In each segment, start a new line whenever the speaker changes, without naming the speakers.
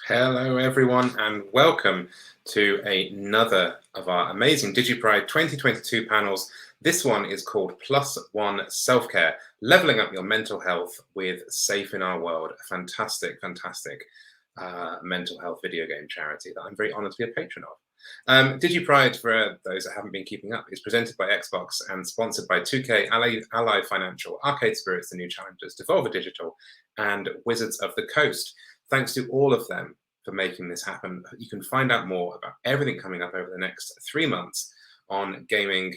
Hello, everyone, and welcome to another of our amazing DigiPride 2022 panels. This one is called +1 Self-Care, Leveling Up Your Mental Health with Safe in Our World. A fantastic mental health video game charity that I'm very honored to be a patron of. DigiPride, for those that haven't been keeping up, is presented by Xbox and sponsored by 2K, Ally Financial, Arcade Spirits, The New Challengers, Devolver Digital, and Wizards of the Coast. Thanks to all of them for making this happen. You can find out more about everything coming up over the next 3 months on gaming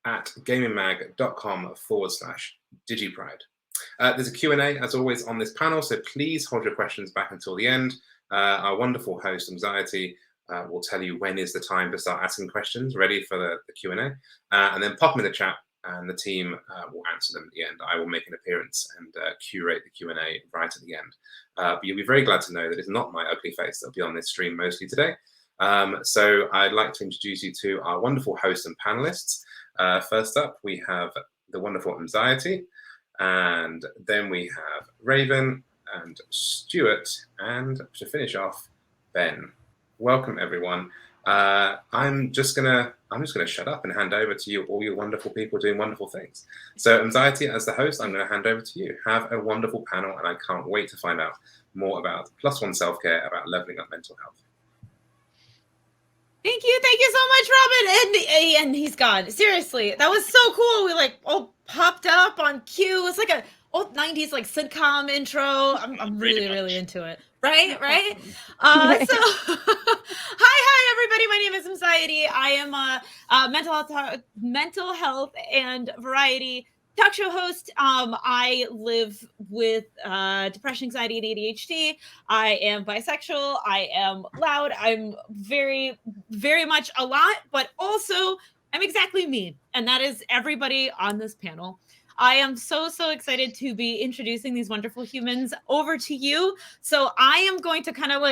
at gaymingmag.com/DigiPride. There's a Q&A, as always, on this panel, so please hold your questions back until the end. Our wonderful host, Mxiety, will tell you when is the time to start asking questions, ready for the Q&A, and then pop them in the chat, and the team will answer them at the end. I will make an appearance and curate the Q&A right at the end. But you'll be very glad to know that it's not my ugly face that'll be on this stream mostly today. So I'd like to introduce you to our wonderful hosts and panelists. First up, we have the wonderful Mxiety, and then we have Raven and Stuart, and to finish off, Ben. Welcome, everyone. I'm just gonna shut up and hand over to you, all you wonderful people doing wonderful things. So Mxiety, as the host, I'm gonna hand over to you. Have a wonderful panel, and I can't wait to find out more about +1 Self-Care, about leveling up mental health.
Thank you so much, Robin. And he's gone. Seriously, that was so cool. We all popped up on cue. It was like a old 90s sitcom intro. I'm really into it. Right? So hi everybody. My name is Mxiety. I am a mental health and variety talk show host. I live with depression, anxiety, and ADHD. I am bisexual. I am loud. I'm very much a lot, but also I'm exactly me. And that is everybody on this panel. I am so excited to be introducing these wonderful humans over to you. So I am going to kind of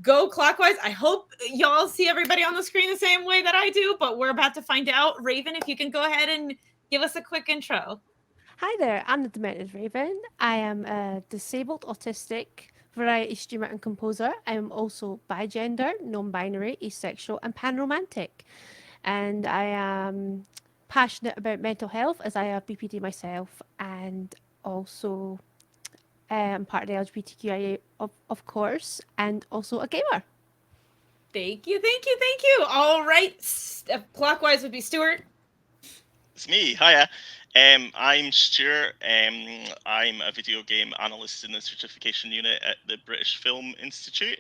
go clockwise. I hope y'all see everybody on the screen the same way that I do, but we're about to find out. Raven, if you can go ahead and give us a quick intro.
Hi there, I'm the Demented Raven. I am a disabled autistic variety streamer and composer. I am also bigender, non-binary, asexual and pan-romantic. And I am passionate about mental health as I have BPD myself, and also part of the LGBTQIA, of course, and also a gamer.
Thank you. All right, clockwise would be Stuart.
It's me. Hiya. I'm Stuart. I'm a video game analyst in the certification unit at the British Film Institute.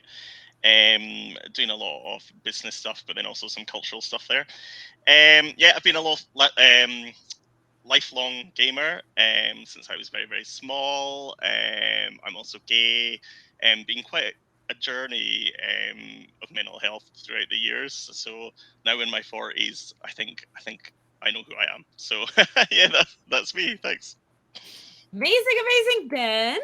Doing a lot of business stuff, but then also some cultural stuff there. I've been a lifelong gamer since I was very small. I'm also gay, and been quite a journey of mental health throughout the years. So now in my 40s, I think I know who I am. So yeah, that's me. Thanks.
Amazing, Ben.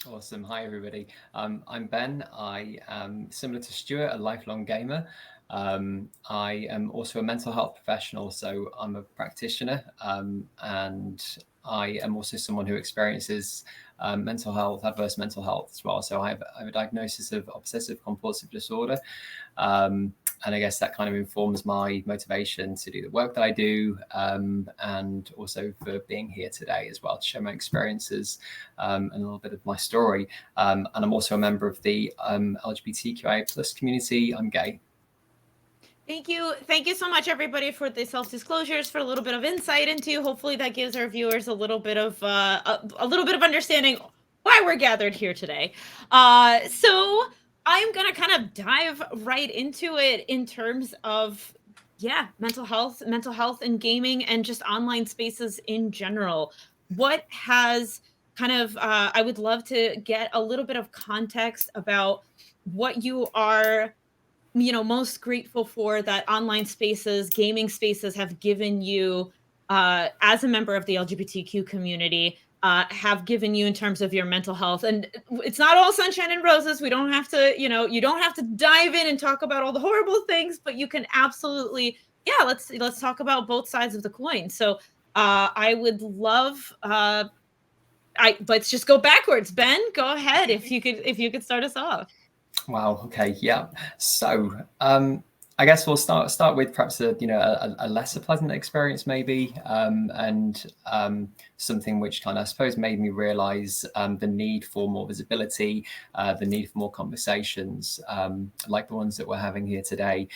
Awesome. Hi, everybody. I'm Ben. I am similar to Stuart, a lifelong gamer. I am also a mental health professional, so I'm a practitioner, and I am also someone who experiences adverse mental health as well. So I have a diagnosis of obsessive compulsive disorder. And I guess that kind of informs my motivation to do the work that I do, and also for being here today as well, to share my experiences and a little bit of my story. And I'm also a member of the LGBTQIA+ community. I'm gay.
Thank you so much, everybody, for the self-disclosures, for a little bit of insight into. Hopefully, that gives our viewers a little bit of understanding why we're gathered here today. So I'm gonna kind of dive right into it in terms of mental health and gaming, and just online spaces in general. What has kind of I would love to get a little bit of context about what you are most grateful for that online spaces, gaming spaces have given you as a member of the LGBTQ community, have given you in terms of your mental health. And it's not all sunshine and roses. We don't have to, you don't have to dive in and talk about all the horrible things, but you can absolutely, let's talk about both sides of the coin. So I would love, let's just go backwards. Ben, go ahead if you could start us off.
Wow. Okay. Yeah. So I guess we'll start with perhaps a lesser pleasant experience maybe, and something which kind of, I suppose, made me realize the need for more visibility, the need for more conversations like the ones that we're having here today.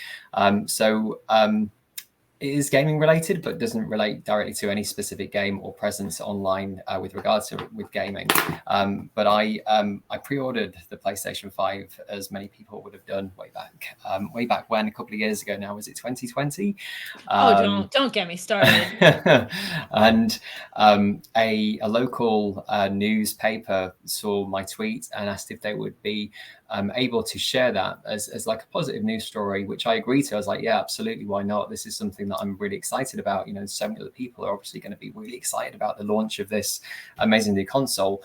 It is gaming related, but doesn't relate directly to any specific game or presence online with regards to with gaming. But I pre-ordered the PlayStation 5, as many people would have done way back when, a couple of years ago now. Was it 2020?
Don't get me started.
And a local newspaper saw my tweet and asked if they would be able to share that as like a positive news story, which I agreed to. I was like, yeah, absolutely, why not? This is something that I'm really excited about. You know, so many other people are obviously going to be really excited about the launch of this amazing new console.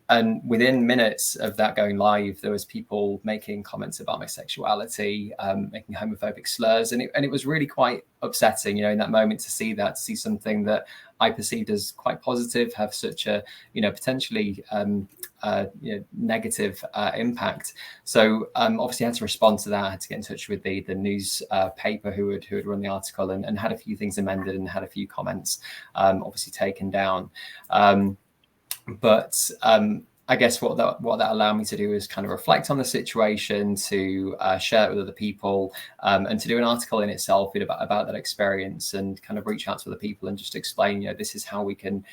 And within minutes of that going live, there was people making comments about my sexuality, making homophobic slurs, and it was really quite upsetting, you know, in that moment to see something that I perceived as quite positive have such a, you know, potentially negative impact. So obviously I had to respond to that. I had to get in touch with the news paper who had run the article and had a few things amended and had a few comments obviously taken down. But I guess what that allowed me to do is kind of reflect on the situation, to share it with other people, and to do an article in itself about that experience, and kind of reach out to other people and just explain, you know, this is how we can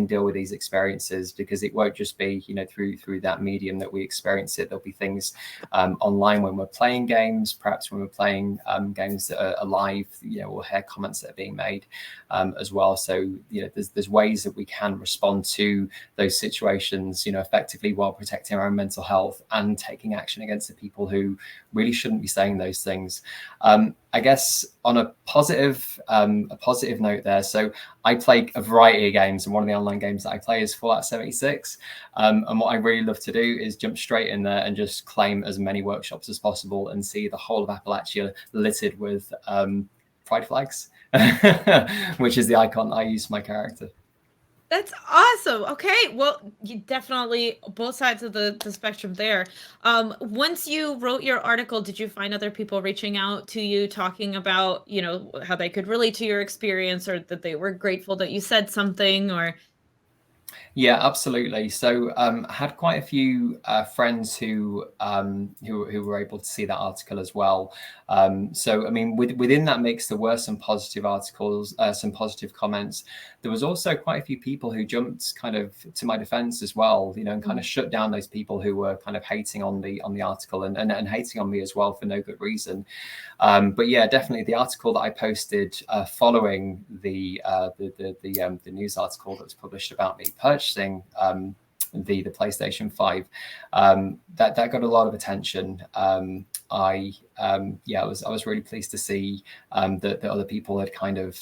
deal with these experiences, because it won't just be, you know, through that medium that we experience it. There'll be things online when we're playing games, perhaps when we're playing games that are live, you know, we'll hear comments that are being made as well. So, you know, there's ways that we can respond to those situations, you know, effectively, while protecting our own mental health and taking action against the people who really shouldn't be saying those things. I guess on a positive note there. So I play a variety of games, and one of the online games that I play is Fallout 76. And what I really love to do is jump straight in there and just claim as many workshops as possible and see the whole of Appalachia littered with pride flags, which is the icon I use for my character.
That's awesome. Okay, well, you definitely both sides of the spectrum there. Once you wrote your article, did you find other people reaching out to you talking about, you know, how they could relate to your experience, or that they were grateful that you said something, or?
Yeah, absolutely. So I had quite a few friends who were able to see that article as well. So I mean, within that mix, there were some positive articles, some positive comments. There was also quite a few people who jumped kind of to my defense as well, you know, and kind of shut down those people who were kind of hating on the article and hating on me as well for no good reason. But yeah, definitely the article that I posted following the news article that was published about me purchasing the PlayStation 5, that got a lot of attention. I was really pleased to see that other people had kind of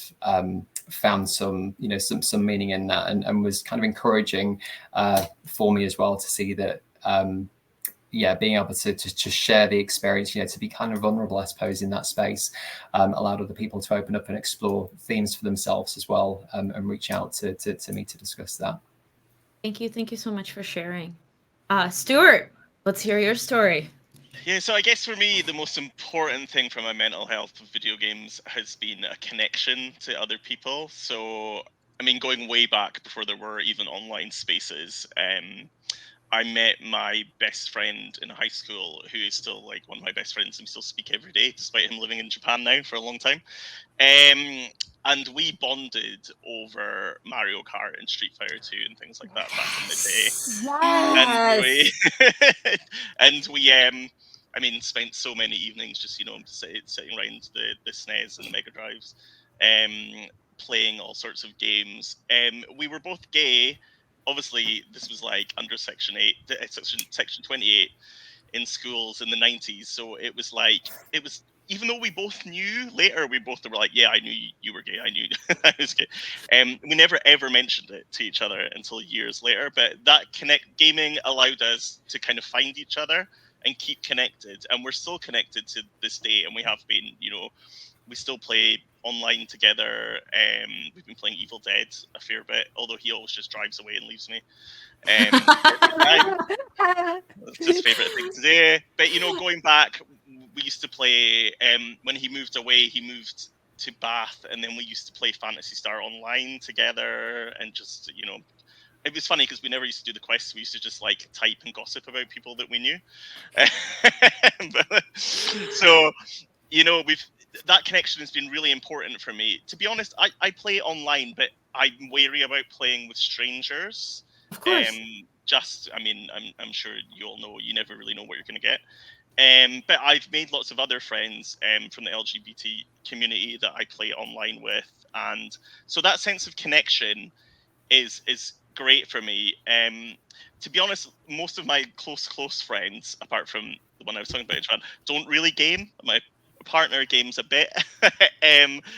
found some meaning in that, and was kind of encouraging for me as well to see that. Being able to share the experience, you know, to be kind of vulnerable, I suppose, in that space, allowed other people to open up and explore themes for themselves as well, and reach out to me to discuss that.
Thank you so much for sharing. Stuart, let's hear your story.
Yeah, so I guess for me, the most important thing for my mental health of video games has been a connection to other people. So, I mean, going way back before there were even online spaces, I met my best friend in high school, who is still like one of my best friends, and we still speak every day, despite him living in Japan now for a long time. And we bonded over Mario Kart and Street Fighter 2 and things like that back in the day.
Yes.
And we I mean, spent so many evenings just, you know, sitting around the SNES and the Mega Drives, playing all sorts of games. We were both gay. Obviously, this was like under Section 8, Section 28 in schools in the 90s. So it was like, even though we both knew later, we both were like, yeah, I knew you were gay. I knew I was gay. We never ever mentioned it to each other until years later. But that gaming allowed us to kind of find each other and keep connected. And we're still connected to this day. And we have been, you know, we still play online together. We've been playing Evil Dead a fair bit, although he always just drives away and leaves me. It's his favorite thing to do. But you know, going back, we used to play. When he moved away, he moved to Bath, and then we used to play Phantasy Star Online together, and just it was funny because we never used to do the quests. We used to just like type and gossip about people that we knew. So that connection has been really important for me. To be honest, I play online, but I'm wary about playing with strangers.
Of course.
I'm sure you all know you never really know what you're going to get. But I've made lots of other friends from the LGBT community that I play online with, and so that sense of connection is great for me. To be honest, most of my close friends, apart from the one I was talking about, don't really game. My partner games a bit,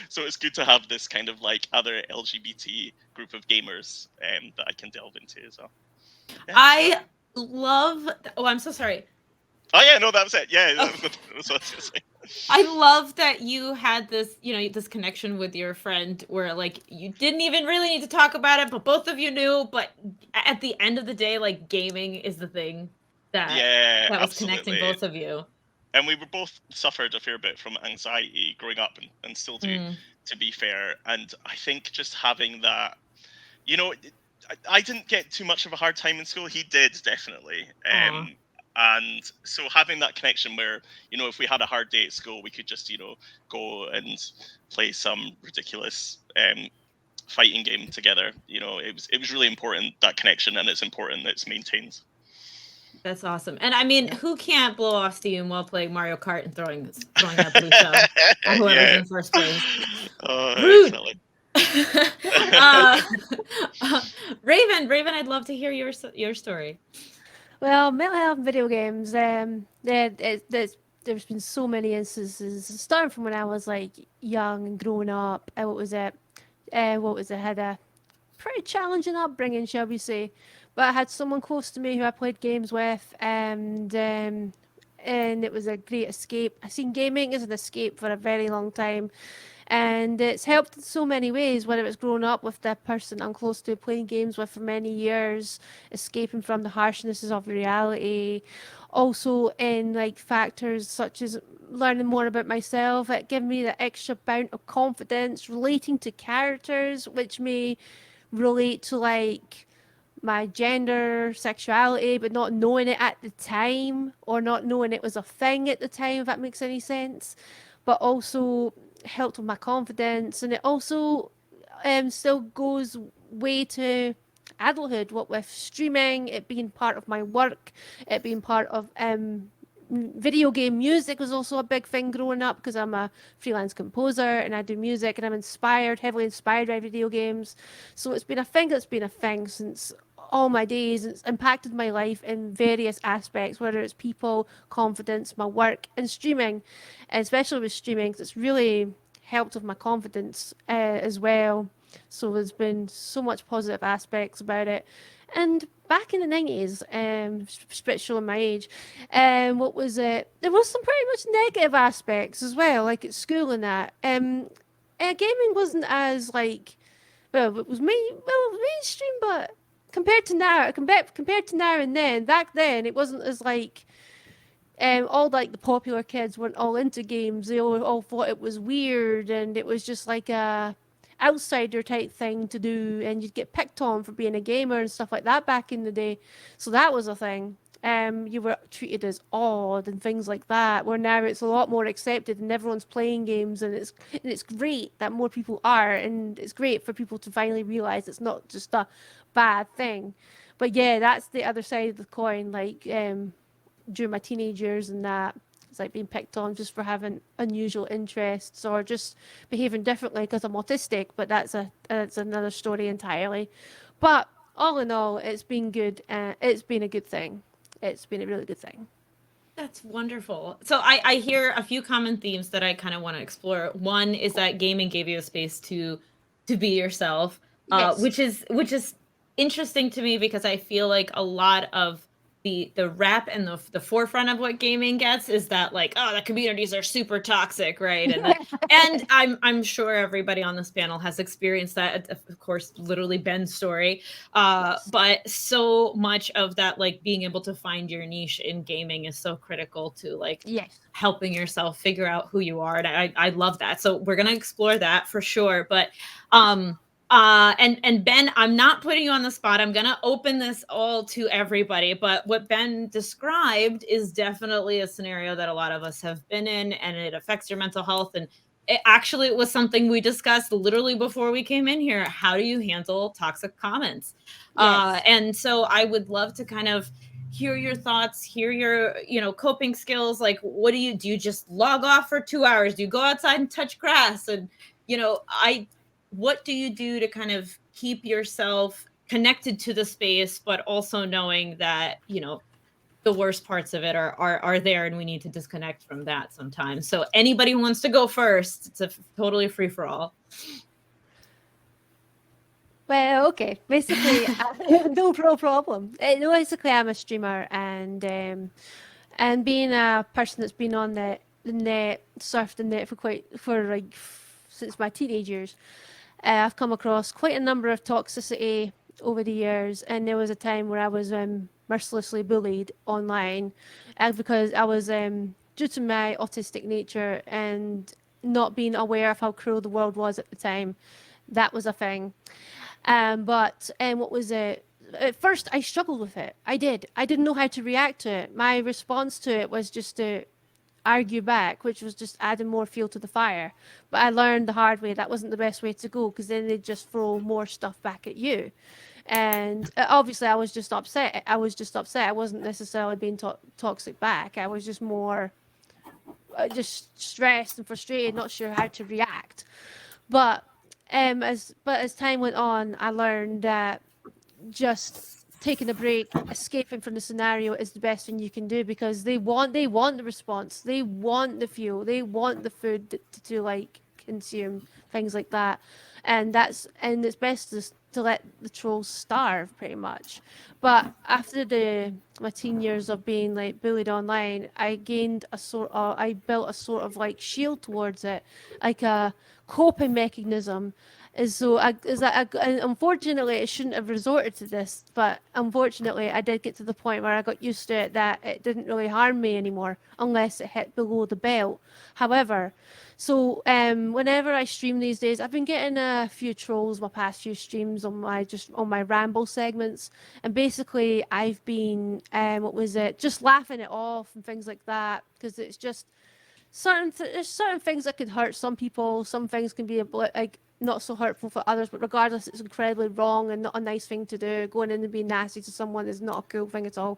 so it's good to have this kind of like other LGBT group of gamers that I can delve into as well. Yeah.
I love. Oh, I'm so sorry.
Oh yeah, no, that was it. Yeah, that was what I was going to say.
I love that you had this, this connection with your friend where like you didn't even really need to talk about it, but both of you knew. But at the end of the day, like gaming is the thing that was
absolutely
connecting both of you.
And we were both suffered a fair bit from anxiety growing up, and still do, to be fair. And I think just having that, I didn't get too much of a hard time in school. He did, definitely. And so having that connection where, if we had a hard day at school, we could just, go and play some ridiculous fighting game together. It was really important, that connection, and it's important that it's maintained.
That's awesome. And I mean, who can't blow off steam while playing Mario Kart and throwing that blue shell at whoever's in first place? Rude. Raven, I'd love to hear your story.
Well, mental health and video games. There's been so many instances, starting from when I was like young and growing up. What was it? I had a pretty challenging upbringing, shall we say? But I had someone close to me who I played games with, and it was a great escape. I've seen gaming as an escape for a very long time. And it's helped in so many ways, whether it's growing up with the person I'm close to, playing games with for many years, escaping from the harshnesses of reality. Also in like factors such as learning more about myself, it gave me the extra bout of confidence, relating to characters, which may relate to like my gender, sexuality, but not knowing it at the time, or not knowing it was a thing at the time, if that makes any sense. But also helped with my confidence, and it also still goes way to adulthood, what with streaming, it being part of my work, it being part of video game music was also a big thing growing up, because I'm a freelance composer and I do music, and I'm heavily inspired by video games. So it's been a thing that's been a thing since all my days. It's impacted my life in various aspects, whether it's people, confidence, my work, and streaming. And especially with streaming, it's really helped with my confidence as well. So there's been so much positive aspects about it. And back in the 90s, bit showing my age, what was it? There was some pretty much negative aspects as well, like at school and that. Gaming wasn't as like, it was mainstream, but compared to now and then, back then it wasn't as like, all like the popular kids weren't all into games. They all thought it was weird, and it was just like a outsider type thing to do, and you'd get picked on for being a gamer and stuff like that back in the day. So that was a thing. You were treated as odd and things like that, where now it's a lot more accepted and everyone's playing games, and it's great that more people are, and it's great for people to finally realize it's not just a bad thing. But yeah, that's the other side of the coin. Like during my teenage years and that, it's like being picked on just for having unusual interests or just behaving differently because I'm autistic, but that's another story entirely. But all in all, it's been good. It's been a good thing. It's been a really good thing.
That's wonderful. So I hear a few common themes that I kind of want to explore. One is that gaming gave you a space to be yourself,
Yes.
which is interesting to me, because I feel like a lot of the rap and the forefront of what gaming gets is that like, oh, the communities are super toxic, right? And I'm sure everybody on this panel has experienced that. Of course, literally Ben's story, but so much of that, like being able to find your niche in gaming is so critical to like helping yourself figure out who you are, and I love that. So we're gonna explore that for sure, but and Ben, I'm not putting you on the spot. I'm going to open this all to everybody, but what Ben described is definitely a scenario that a lot of us have been in, and it affects your mental health. And it was something we discussed literally before we came in here. How do you handle toxic comments? And so I would love to kind of hear your thoughts, hear your, coping skills. Like, what do? You just log off for 2 hours? Do you go outside and touch grass? And, what do you do to kind of keep yourself connected to the space, but also knowing that, the worst parts of it are there, and we need to disconnect from that sometimes. So anybody who wants to go first, it's a totally free for all.
Well, okay. Basically, no problem. Basically, I'm a streamer, and being a person that's been on the net, surfed the net since my teenage years, I've come across quite a number of toxicity over the years, and there was a time where I was mercilessly bullied online because I was, due to my autistic nature and not being aware of how cruel the world was at the time, that was a thing. But what was it? At first, I struggled with it. I didn't know how to react to it. My response to it was just to argue back, which was just adding more fuel to the fire. But I learned the hard way that wasn't the best way to go, because then they'd just throw more stuff back at you. And obviously, I was just upset. I wasn't necessarily being toxic back. I was just more just stressed and frustrated, not sure how to react. But as time went on, I learned that just taking a break, escaping from the scenario is the best thing you can do, because they want the response, they want the fuel, they want the food to like consume, things like that, and it's best to let the trolls starve, pretty much. But after my teen years of being like bullied online, I built a sort of like shield towards it, like a coping mechanism. Unfortunately, I shouldn't have resorted to this, but unfortunately, I did get to the point where I got used to it, that it didn't really harm me anymore unless it hit below the belt. However, so whenever I stream these days, I've been getting a few trolls my past few streams on my ramble segments, and basically I've been just laughing it off and things like that, because it's just there's certain things that could hurt some people. Some things can be like not so hurtful for others, but regardless, it's incredibly wrong and not a nice thing to do. Going in and being nasty to someone is not a cool thing at all.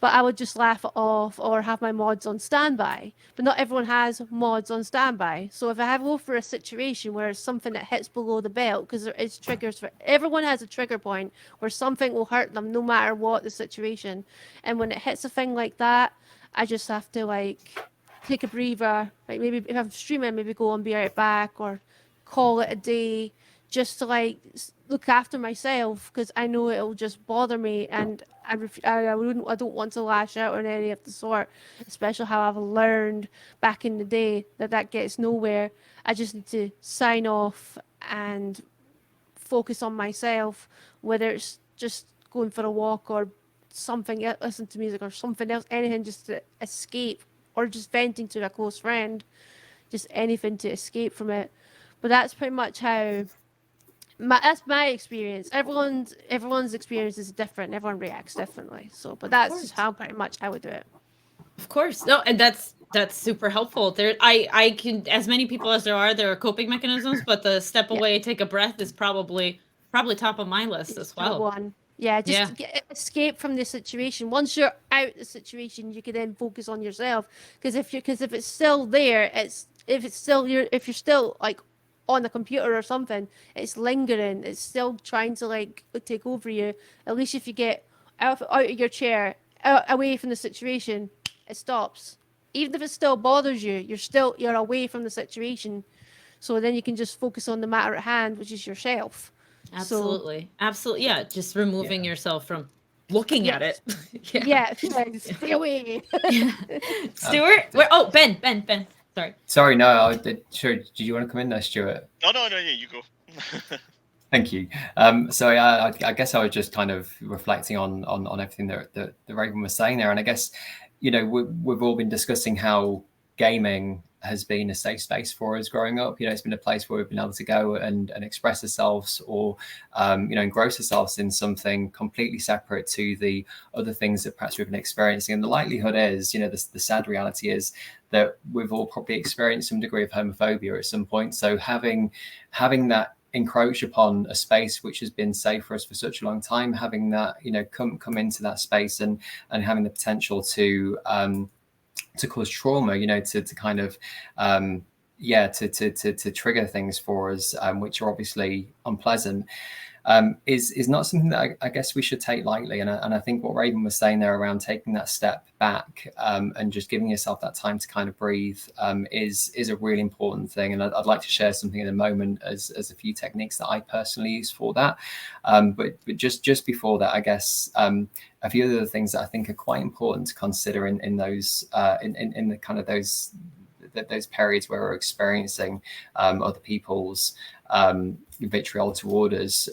But I would just laugh it off or have my mods on standby. But not everyone has mods on standby. So if I go for a situation where it's something that hits below the belt, because there is triggers for everyone, has a trigger point where something will hurt them no matter what the situation. And when it hits a thing like that, I just have to like take a breather. Like maybe if I'm streaming, maybe go and be right back, or call it a day, just to like look after myself, because I know it'll just bother me, and I don't want to lash out on any of the sort, especially how I've learned back in the day that gets nowhere. I just need to sign off and focus on myself, whether it's just going for a walk or something, listen to music or something else, anything just to escape, or just venting to a close friend, just anything to escape from it. But that's pretty much how that's my experience. Everyone's experience is different. Everyone reacts differently. So, but that's just how pretty much I would do it.
Of course, no, and that's super helpful. I can, as many people as there are coping mechanisms, but the step away, take a breath is probably top of my list as well.
One. Yeah, just escape from the situation. Once you're out the situation, you can then focus on yourself. Because if it's still there, if you're still like on the computer or something, it's lingering. It's still trying to like take over you. At least if you get out of your chair, away from the situation, it stops. Even if it still bothers you, you're away from the situation. So then you can just focus on the matter at hand, which is yourself.
Absolutely. Yeah, just removing yourself from looking at it.
Yeah, stay away.
Stuart? Oh, Ben. Sorry.
Sorry, no, sure. Did you want to come in there, Stuart?
No, yeah, you go.
Thank you. So I guess I was just kind of reflecting on everything that Raven was saying there, and I guess, you know, we've all been discussing how gaming has been a safe space for us growing up. You know, it's been a place where we've been able to go and express ourselves, or you know, engross ourselves in something completely separate to the other things that perhaps we've been experiencing. And the likelihood is, you know, the sad reality is that we've all probably experienced some degree of homophobia at some point. So having that encroach upon a space which has been safe for us for such a long time, having that, you know, come into that space and having the potential to cause trauma, you know, to kind of to trigger things for us, which are obviously unpleasant, is not something that I guess we should take lightly. And I think what Raven was saying there around taking that step back and just giving yourself that time to kind of breathe is a really important thing. And I'd like to share something in a moment as a few techniques that I personally use for that. But just before that, I guess a few of the things that I think are quite important to consider in those in the kind of those periods where we're experiencing other people's vitriol towards us.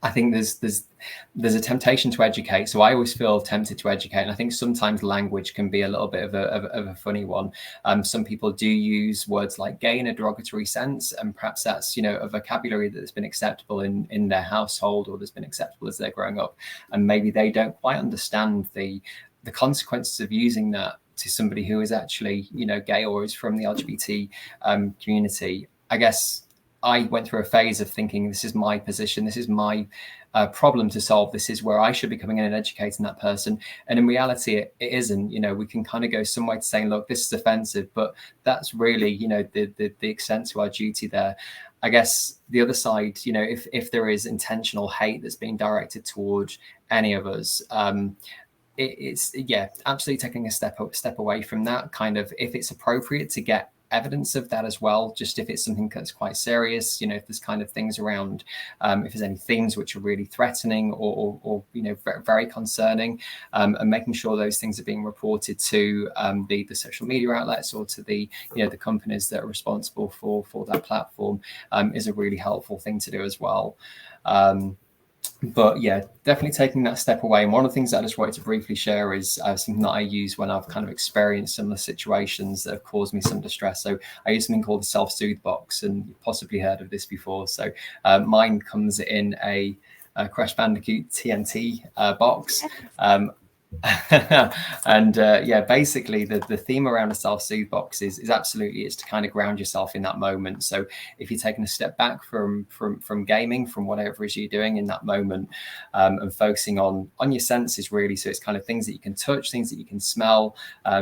I think there's a temptation to educate. So I always feel tempted to educate. And I think sometimes language can be a little bit of a funny one. Some people do use words like gay in a derogatory sense, and perhaps that's, you know, a vocabulary that's been acceptable in their household, or that's been acceptable as they're growing up. And maybe they don't quite understand the consequences of using that to somebody who is actually, you know, gay or is from the LGBT community. I guess I went through a phase of thinking, this is my position, this is my problem to solve, this is where I should be coming in and educating that person. And in reality, it isn't. You know, we can kind of go some way to saying, look, this is offensive, but that's really, you know, the extent to our duty there. I guess the other side, you know, if there is intentional hate that's being directed toward any of us, it's absolutely taking a step away from that. Kind of, if it's appropriate to get evidence of that as well, just if it's something that's quite serious, you know, if there's kind of things around, if there's any themes which are really threatening or you know, very concerning, and making sure those things are being reported to the social media outlets or to the, you know, the companies that are responsible for that platform, is a really helpful thing to do as well. But yeah, definitely taking that step away. And one of the things that I just wanted to briefly share is something that I use when I've kind of experienced similar situations that have caused me some distress. So I use something called the self-soothe box, and you've possibly heard of this before. So mine comes in a Crash Bandicoot TNT box. And basically the theme around a self-soothe box is absolutely, it's to kind of ground yourself in that moment. So if you're taking a step back from gaming, from whatever it is you're doing in that moment, and focusing on your senses really, so it's kind of things that you can touch, things that you can smell,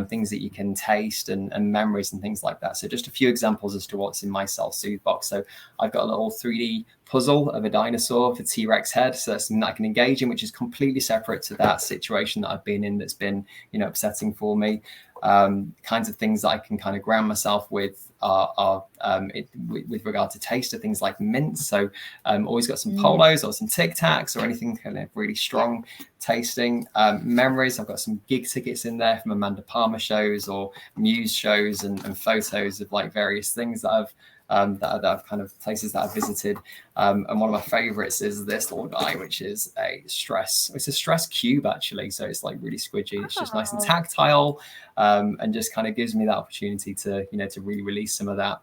things that you can taste, and memories and things like that. So just a few examples as to what's in my self-soothe box. So I've got a little 3D puzzle of a dinosaur with a T-Rex head, so that's something that I can engage in, which is completely separate to that situation that I've been in that's been, you know, upsetting for me. Kinds of things that I can kind of ground myself with are with regard to taste, of things like mints. So always got some polos or some Tic Tacs or anything kind of really strong tasting. Memories, I've got some gig tickets in there from Amanda Palmer shows or Muse shows, and photos of like various things that I've kind of places that I've visited. And one of my favorites is this little guy, which is it's a stress cube actually. So it's like really squidgy. It's just nice and tactile, and just kind of gives me that opportunity to, you know, to really release some of that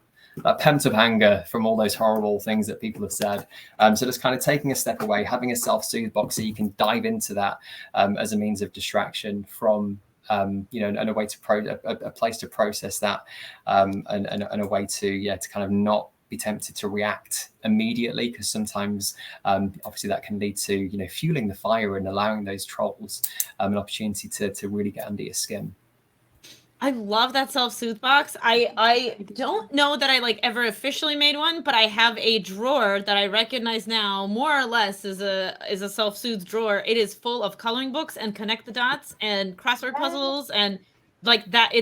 pent up anger from all those horrible things that people have said. So just kind of taking a step away, having a self-soothe box so you can dive into that as a means of distraction from, you know, and a way to a place to process that, and a way to kind of not be tempted to react immediately, because sometimes obviously that can lead to, you know, fueling the fire and allowing those trolls an opportunity to really get under your skin.
I love that self-soothe box. I don't know that I like ever officially made one, but I have a drawer that I recognize now more or less as a self-soothe drawer. It is full of coloring books and connect the dots and crossword puzzles and like that.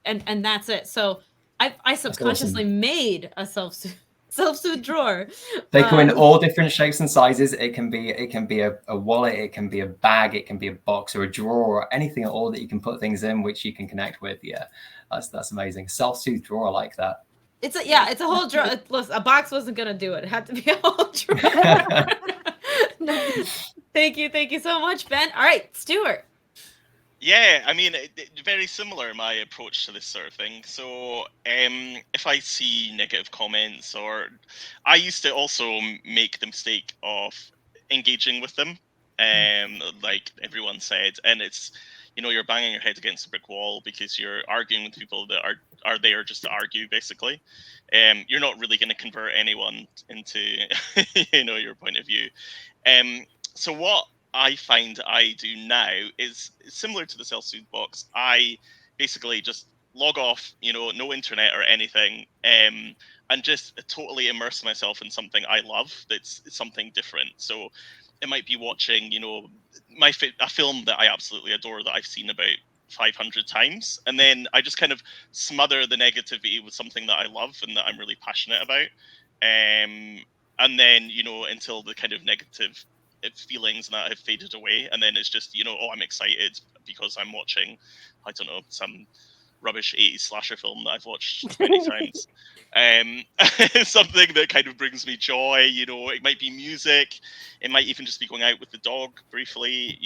And that's it. So I subconsciously made a self-soothe self-soothe drawer.
They come in all different shapes and sizes. It can be a wallet, it can be a bag, it can be a box or a drawer, or anything at all that you can put things in which you can connect with. Yeah, that's amazing. Self-soothe drawer, I like that.
It's a whole drawer. Listen, a box wasn't gonna do it. It had to be a whole drawer. Thank you so much, Ben. All right, Stuart.
Yeah, I mean, very similar my approach to this sort of thing. So, if I see negative comments, or I used to also make the mistake of engaging with them, like everyone said, and it's, you're banging your head against a brick wall because you're arguing with people that are there just to argue, basically. You're not really going to convert anyone into, your point of view. So what I find I do now is similar to the self-soothe box. I basically just log off, no internet or anything, and just totally immerse myself in something I love. That's something different. So it might be watching, a film that I absolutely adore that I've seen about 500 times, and then I just kind of smother the negativity with something that I love and that I'm really passionate about, and then until the kind of negative feelings and that have faded away, and then it's just I'm excited because I'm watching, I don't know, some rubbish 80s slasher film that I've watched 20 times. Something that kind of brings me joy. It might be music, it might even just be going out with the dog briefly.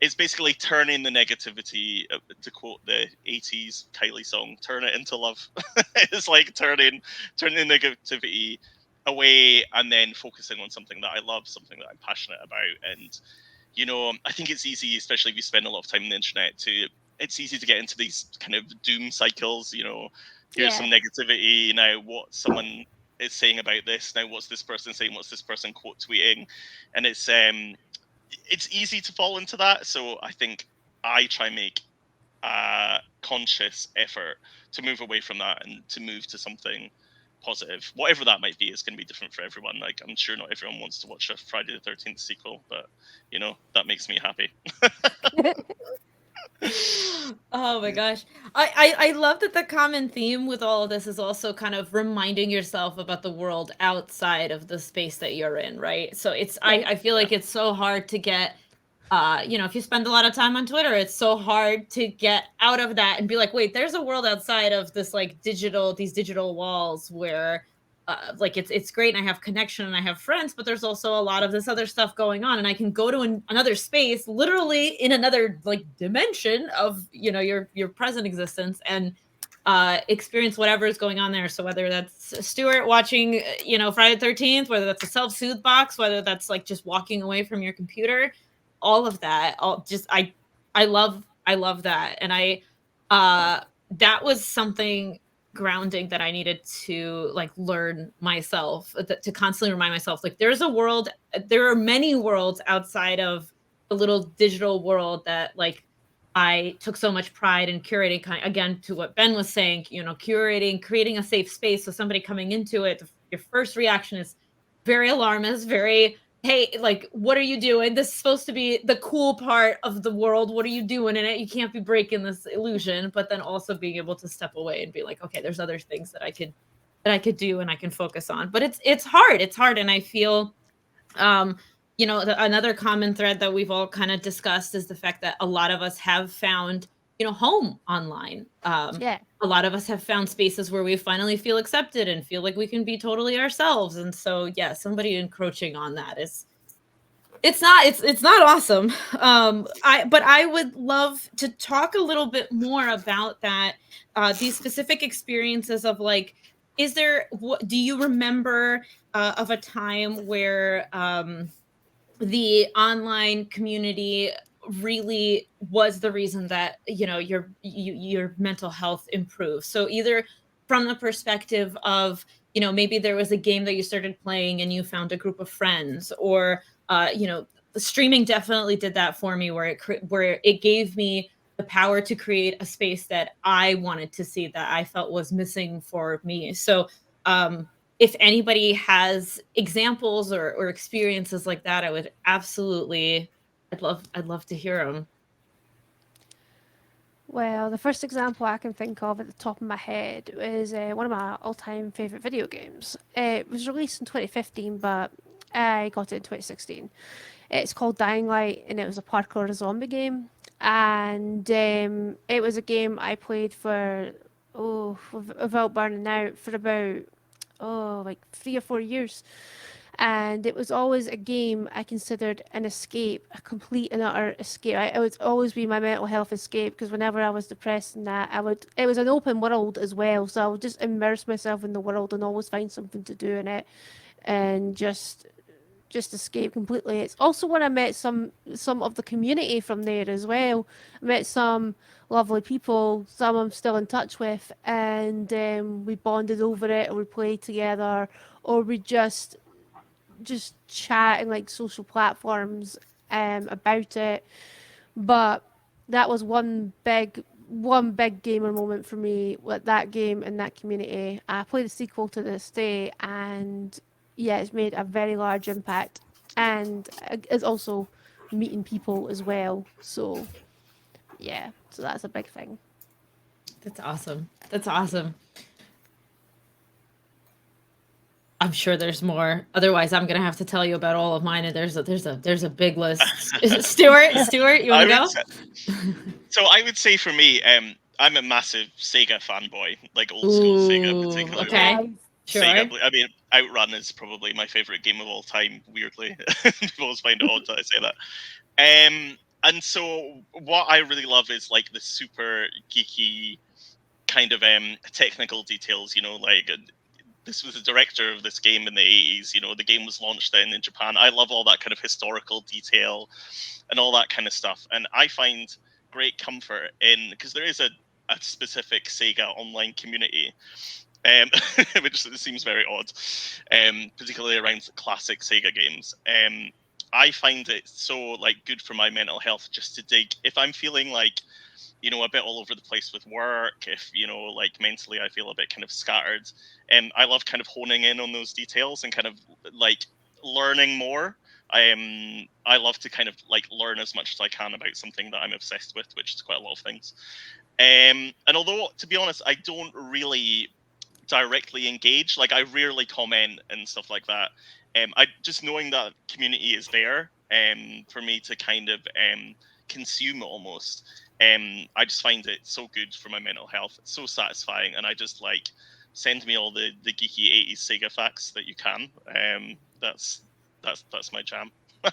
It's basically turning the negativity, to quote the 80s Kylie song, turn it into love. It's like turning the negativity away and then focusing on something that I love, something that I'm passionate about. And I think it's easy, especially if you spend a lot of time on the internet, it's easy to get into these kind of doom cycles. Here's some negativity, now what someone is saying about this, now what's this person saying, what's this person quote tweeting, and it's easy to fall into that. So I think I try and make a conscious effort to move away from that and to move to something positive, whatever that might be. Is going to be different for everyone. Like, I'm sure not everyone wants to watch a Friday the 13th sequel, but that makes me happy.
Oh my gosh. I love that the common theme with all of this is also kind of reminding yourself about the world outside of the space that you're in, right? So I feel like it's so hard to get, if you spend a lot of time on Twitter, it's so hard to get out of that and be like, wait, there's a world outside of this, like, these digital walls where like it's great and I have connection and I have friends, but there's also a lot of this other stuff going on, and I can go to another space, literally in another, like, dimension of your present existence, and experience whatever is going on there. So whether that's Stuart watching Friday the 13th, whether that's a self-soothe box, whether that's like just walking away from your computer, all of that, I love that. And that was something grounding that I needed to, like, learn myself, to constantly remind myself, like, there are many worlds outside of the little digital world that, like, I took so much pride in curating, again, to what Ben was saying, curating, creating a safe space. So somebody coming into it, your first reaction is very alarmist, very, hey, like, what are you doing? This is supposed to be the cool part of the world. What are you doing in it? You can't be breaking this illusion. But then also being able to step away and be like, okay, there's other things that I could do and I can focus on. But it's hard. It's hard. And I feel, another common thread that we've all kind of discussed is the fact that a lot of us have found, home online. A lot of us have found spaces where we finally feel accepted and feel like we can be totally ourselves. And so, yeah, somebody encroaching on that it's not awesome. But I would love to talk a little bit more about that, these specific experiences of, like, do you remember of a time where the online community really was the reason that your mental health improved? So either from the perspective of maybe there was a game that you started playing and you found a group of friends, or the streaming definitely did that for me, where it gave me the power to create a space that I wanted to see, that I felt was missing for me. So if anybody has examples or experiences like that, I would absolutely, I'd love to hear them.
Well, the first example I can think of at the top of my head is one of my all-time favourite video games. It was released in 2015, but I got it in 2016. It's called Dying Light, and it was a parkour zombie game. And it was a game I played for, without burning out, for about, like 3 or 4 years. And it was always a game I considered an escape, a complete and utter escape. It would always be my mental health escape, because whenever I was depressed and that, it was an open world as well, so I would just immerse myself in the world and always find something to do in it, and just escape completely. It's also when I met some of the community from there as well. I met some lovely people, some I'm still in touch with, and we bonded over it, or we played together, or we just chat in like social platforms about it. But that was one big gamer moment for me with that game and that community. I play the sequel to this day, and yeah, it's made a very large impact, and it's also meeting people as well. So yeah, so that's a big thing.
That's awesome. That's awesome. I'm sure there's more. Otherwise, I'm gonna have to tell you about all of mine. And there's a big list. Is it Stuart? Stuart, you want to go?
So I would say for me, I'm a massive Sega fanboy, like old school Sega particularly.
Okay, sure.
Sega, I mean, Outrun is probably my favorite game of all time. Weirdly, people always find it odd that I say that. And so what I really love is like the super geeky kind of technical details. You know, like this was the director of this game in the 80s. You know, the game was launched then in Japan. I love all that kind of historical detail and all that kind of stuff. And I find great comfort in, because there is a specific Sega online community, which seems very odd, particularly around classic Sega games. I find it so like good for my mental health just to dig. If I'm feeling like, you know, a bit all over the place with work, if, you know, like mentally I feel a bit kind of scattered, I love kind of honing in on those details and kind of like learning more. I love to kind of like learn as much as I can about something that I'm obsessed with, which is quite a lot of things. And although, to be honest, I don't really directly engage, like I rarely comment and stuff like that. I just knowing that community is there, for me to kind of consume almost. I just find it so good for my mental health. It's so satisfying, and I just like send me all the geeky 80s Sega facts that you can. That's my jam.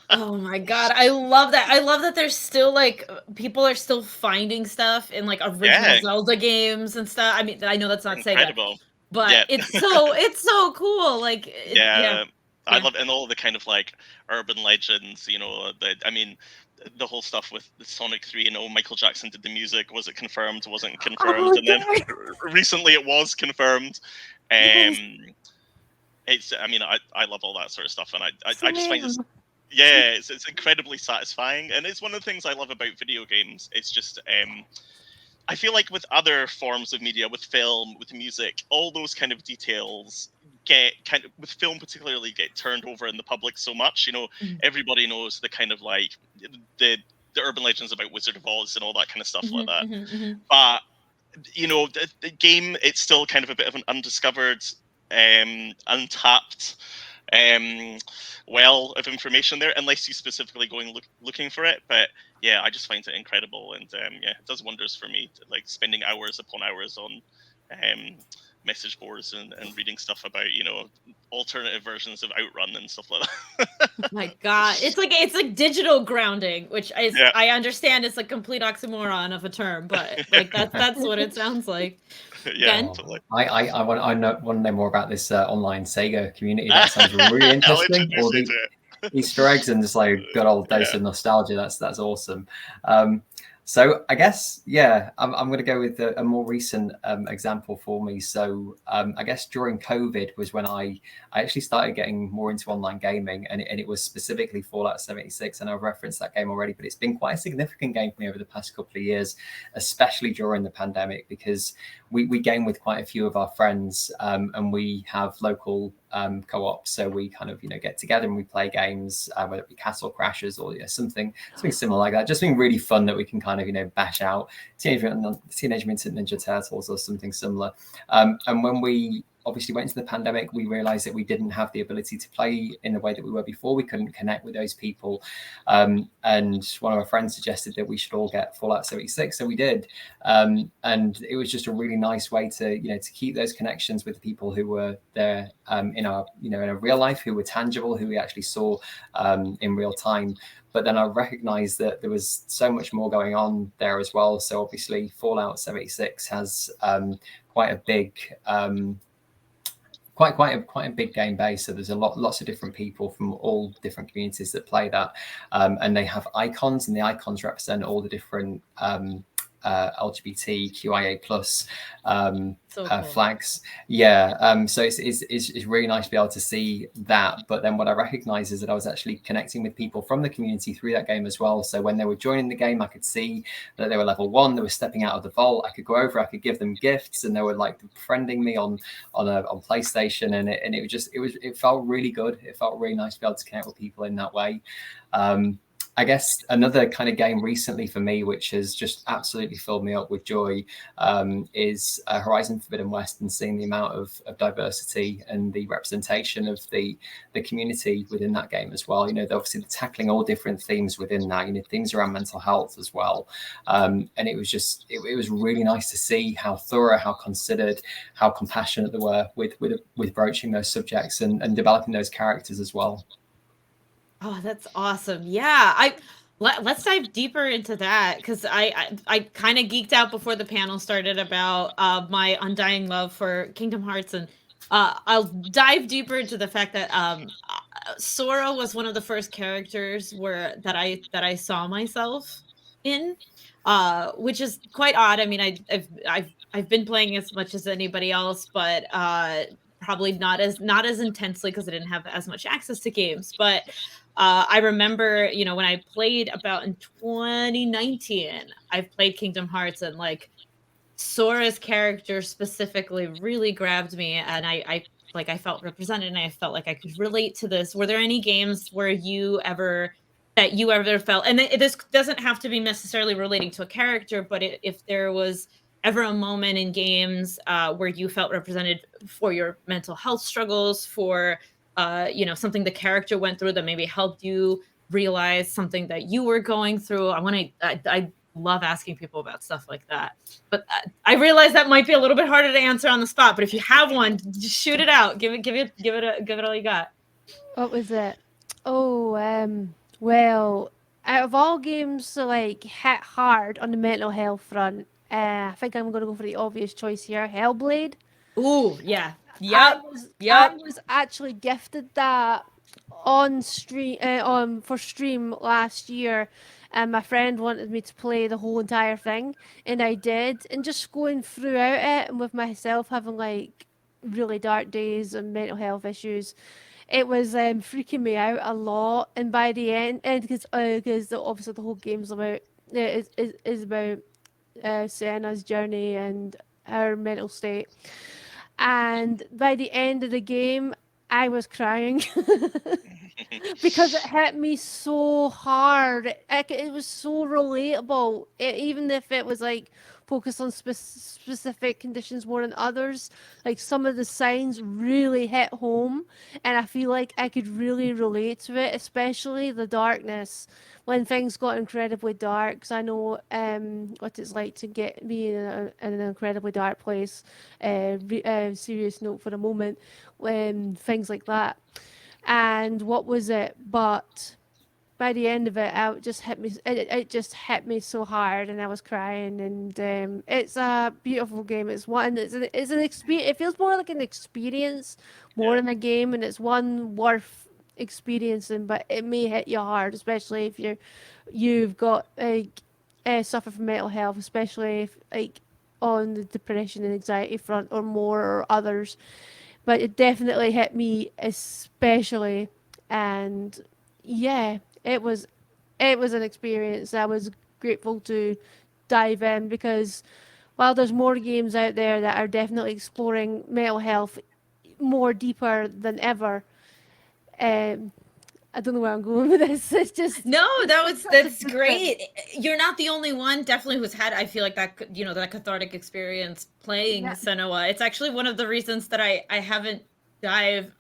Oh my god, I love that. I love that there's still like people are still finding stuff in like original Zelda games and stuff. I mean, I know that's not
incredible.
Sega, but it's so cool. Like
I love, and all the kind of like urban legends, you know, the whole stuff with the Sonic 3, you know, Michael Jackson did the music. Was it confirmed? Wasn't confirmed? And then recently it was confirmed. It's, I mean, I love all that sort of stuff, and I just find this, it's incredibly satisfying, and it's one of the things I love about video games. It's just, I feel like with other forms of media, with film, with music, all those kind of details get kind of, with film particularly, get turned over in the public so much. You know, everybody knows the kind of like the urban legends about Wizard of Oz and all that kind of stuff like that. But you know, the game, it's still kind of a bit of an undiscovered, untapped well of information there, unless you specifically going looking for it. But yeah, I just find it incredible, and it does wonders for me, like spending hours upon hours on message boards and reading stuff about, you know, alternative versions of Outrun and stuff like that.
Oh my god, it's like digital grounding, which is, I understand it's a complete oxymoron of a term, but like that's what it sounds like.
Yeah,
totally.
I want to know more about this online Sega community. That sounds really interesting. All the Easter eggs and just like good old dose of nostalgia. That's awesome. So I guess, I'm going to go with a more recent example for me. So I guess during COVID was when I actually started getting more into online gaming, and it was specifically Fallout 76. And I've referenced that game already, but it's been quite a significant game for me over the past couple of years, especially during the pandemic, because we game with quite a few of our friends, and we have local co-op. So we kind of get together and we play games, whether it be Castle Crashers or something similar like that. Just being really fun that we can kind of bash out Teenage Mutant Ninja Turtles or something similar. And when we obviously went into the pandemic, we realized that we didn't have the ability to play in the way that we were before. We couldn't connect with those people. And one of our friends suggested that we should all get Fallout 76. So we did. And it was just a really nice way to, to keep those connections with the people who were there in our, in our real life, who were tangible, who we actually saw in real time. But then I recognized that there was so much more going on there as well. So obviously Fallout 76 has quite a big quite a big game base. So there's lots of different people from all different communities that play that, and they have icons, and the icons represent all the different LGBTQIA plus cool. Flags. Yeah. So it's really nice to be able to see that. But then what I recognize is that I was actually connecting with people from the community through that game as well. So when they were joining the game, I could see that they were level 1, they were stepping out of the vault. I could go over, I could give them gifts, and they were like befriending me on PlayStation, and it felt really good. It felt really nice to be able to connect with people in that way. I guess another kind of game recently for me, which has just absolutely filled me up with joy, is Horizon Forbidden West, and seeing the amount of diversity and the representation of the community within that game as well. Obviously tackling all different themes within that, things around mental health as well. And it was just, it was really nice to see how thorough, how considered, how compassionate they were with broaching those subjects and developing those characters as well.
Oh, that's awesome. Yeah, let's dive deeper into that, because I kind of geeked out before the panel started about my undying love for Kingdom Hearts, and I'll dive deeper into the fact that Sora was one of the first characters that I saw myself in, which is quite odd. I mean, I've been playing as much as anybody else, but probably not as intensely, because I didn't have as much access to games. But I remember, when I played about in 2019, I've played Kingdom Hearts, and like Sora's character specifically really grabbed me, and I felt represented, and I felt like I could relate to this. Were there any games where you ever felt, and this doesn't have to be necessarily relating to a character, but if there was ever a moment in games where you felt represented for your mental health struggles, for something the character went through that maybe helped you realize something that you were going through? I love asking people about stuff like that, but I realize that might be a little bit harder to answer on the spot. But if you have one, just shoot it out. Give it all you got.
What was it? Oh, well, out of all games to like hit hard on the mental health front, I think I'm going to go for the obvious choice here, Hellblade.
Ooh, yeah.
I
Yep.
was actually gifted that on stream for stream last year, and my friend wanted me to play the whole entire thing, and I did. And just going throughout it, and with myself having like really dark days and mental health issues, it was freaking me out a lot. And by the end, and because obviously the whole game's about is about Senna's journey and her mental state. And by the end of the game, I was crying because it hit me so hard. It was so relatable. Even if it was like focused on specific conditions more than others, like some of the signs really hit home, and I feel like I could really relate to it, especially the darkness when things got incredibly dark. Because I know what it's like to be in an incredibly dark place. Serious note for a moment, when things like that. And what was it? But by the end of it, it just hit me. It just hit me so hard, and I was crying. And it's a beautiful game. It's an experience. It feels more like an experience more than a game, and it's one worth experiencing. But it may hit you hard, especially if you've got like suffer from mental health, especially if like on the depression and anxiety front or more, or others. But it definitely hit me especially, and yeah, it was an experience. I was grateful to dive in, because while there's more games out there that are definitely exploring mental health more deeper than ever. I don't know where I'm going with this. It's just
No, that's
different.
great. You're not the only one, definitely, who's had, I feel like, that, you know, that cathartic experience playing Senua. It's actually one of the reasons that I haven't dived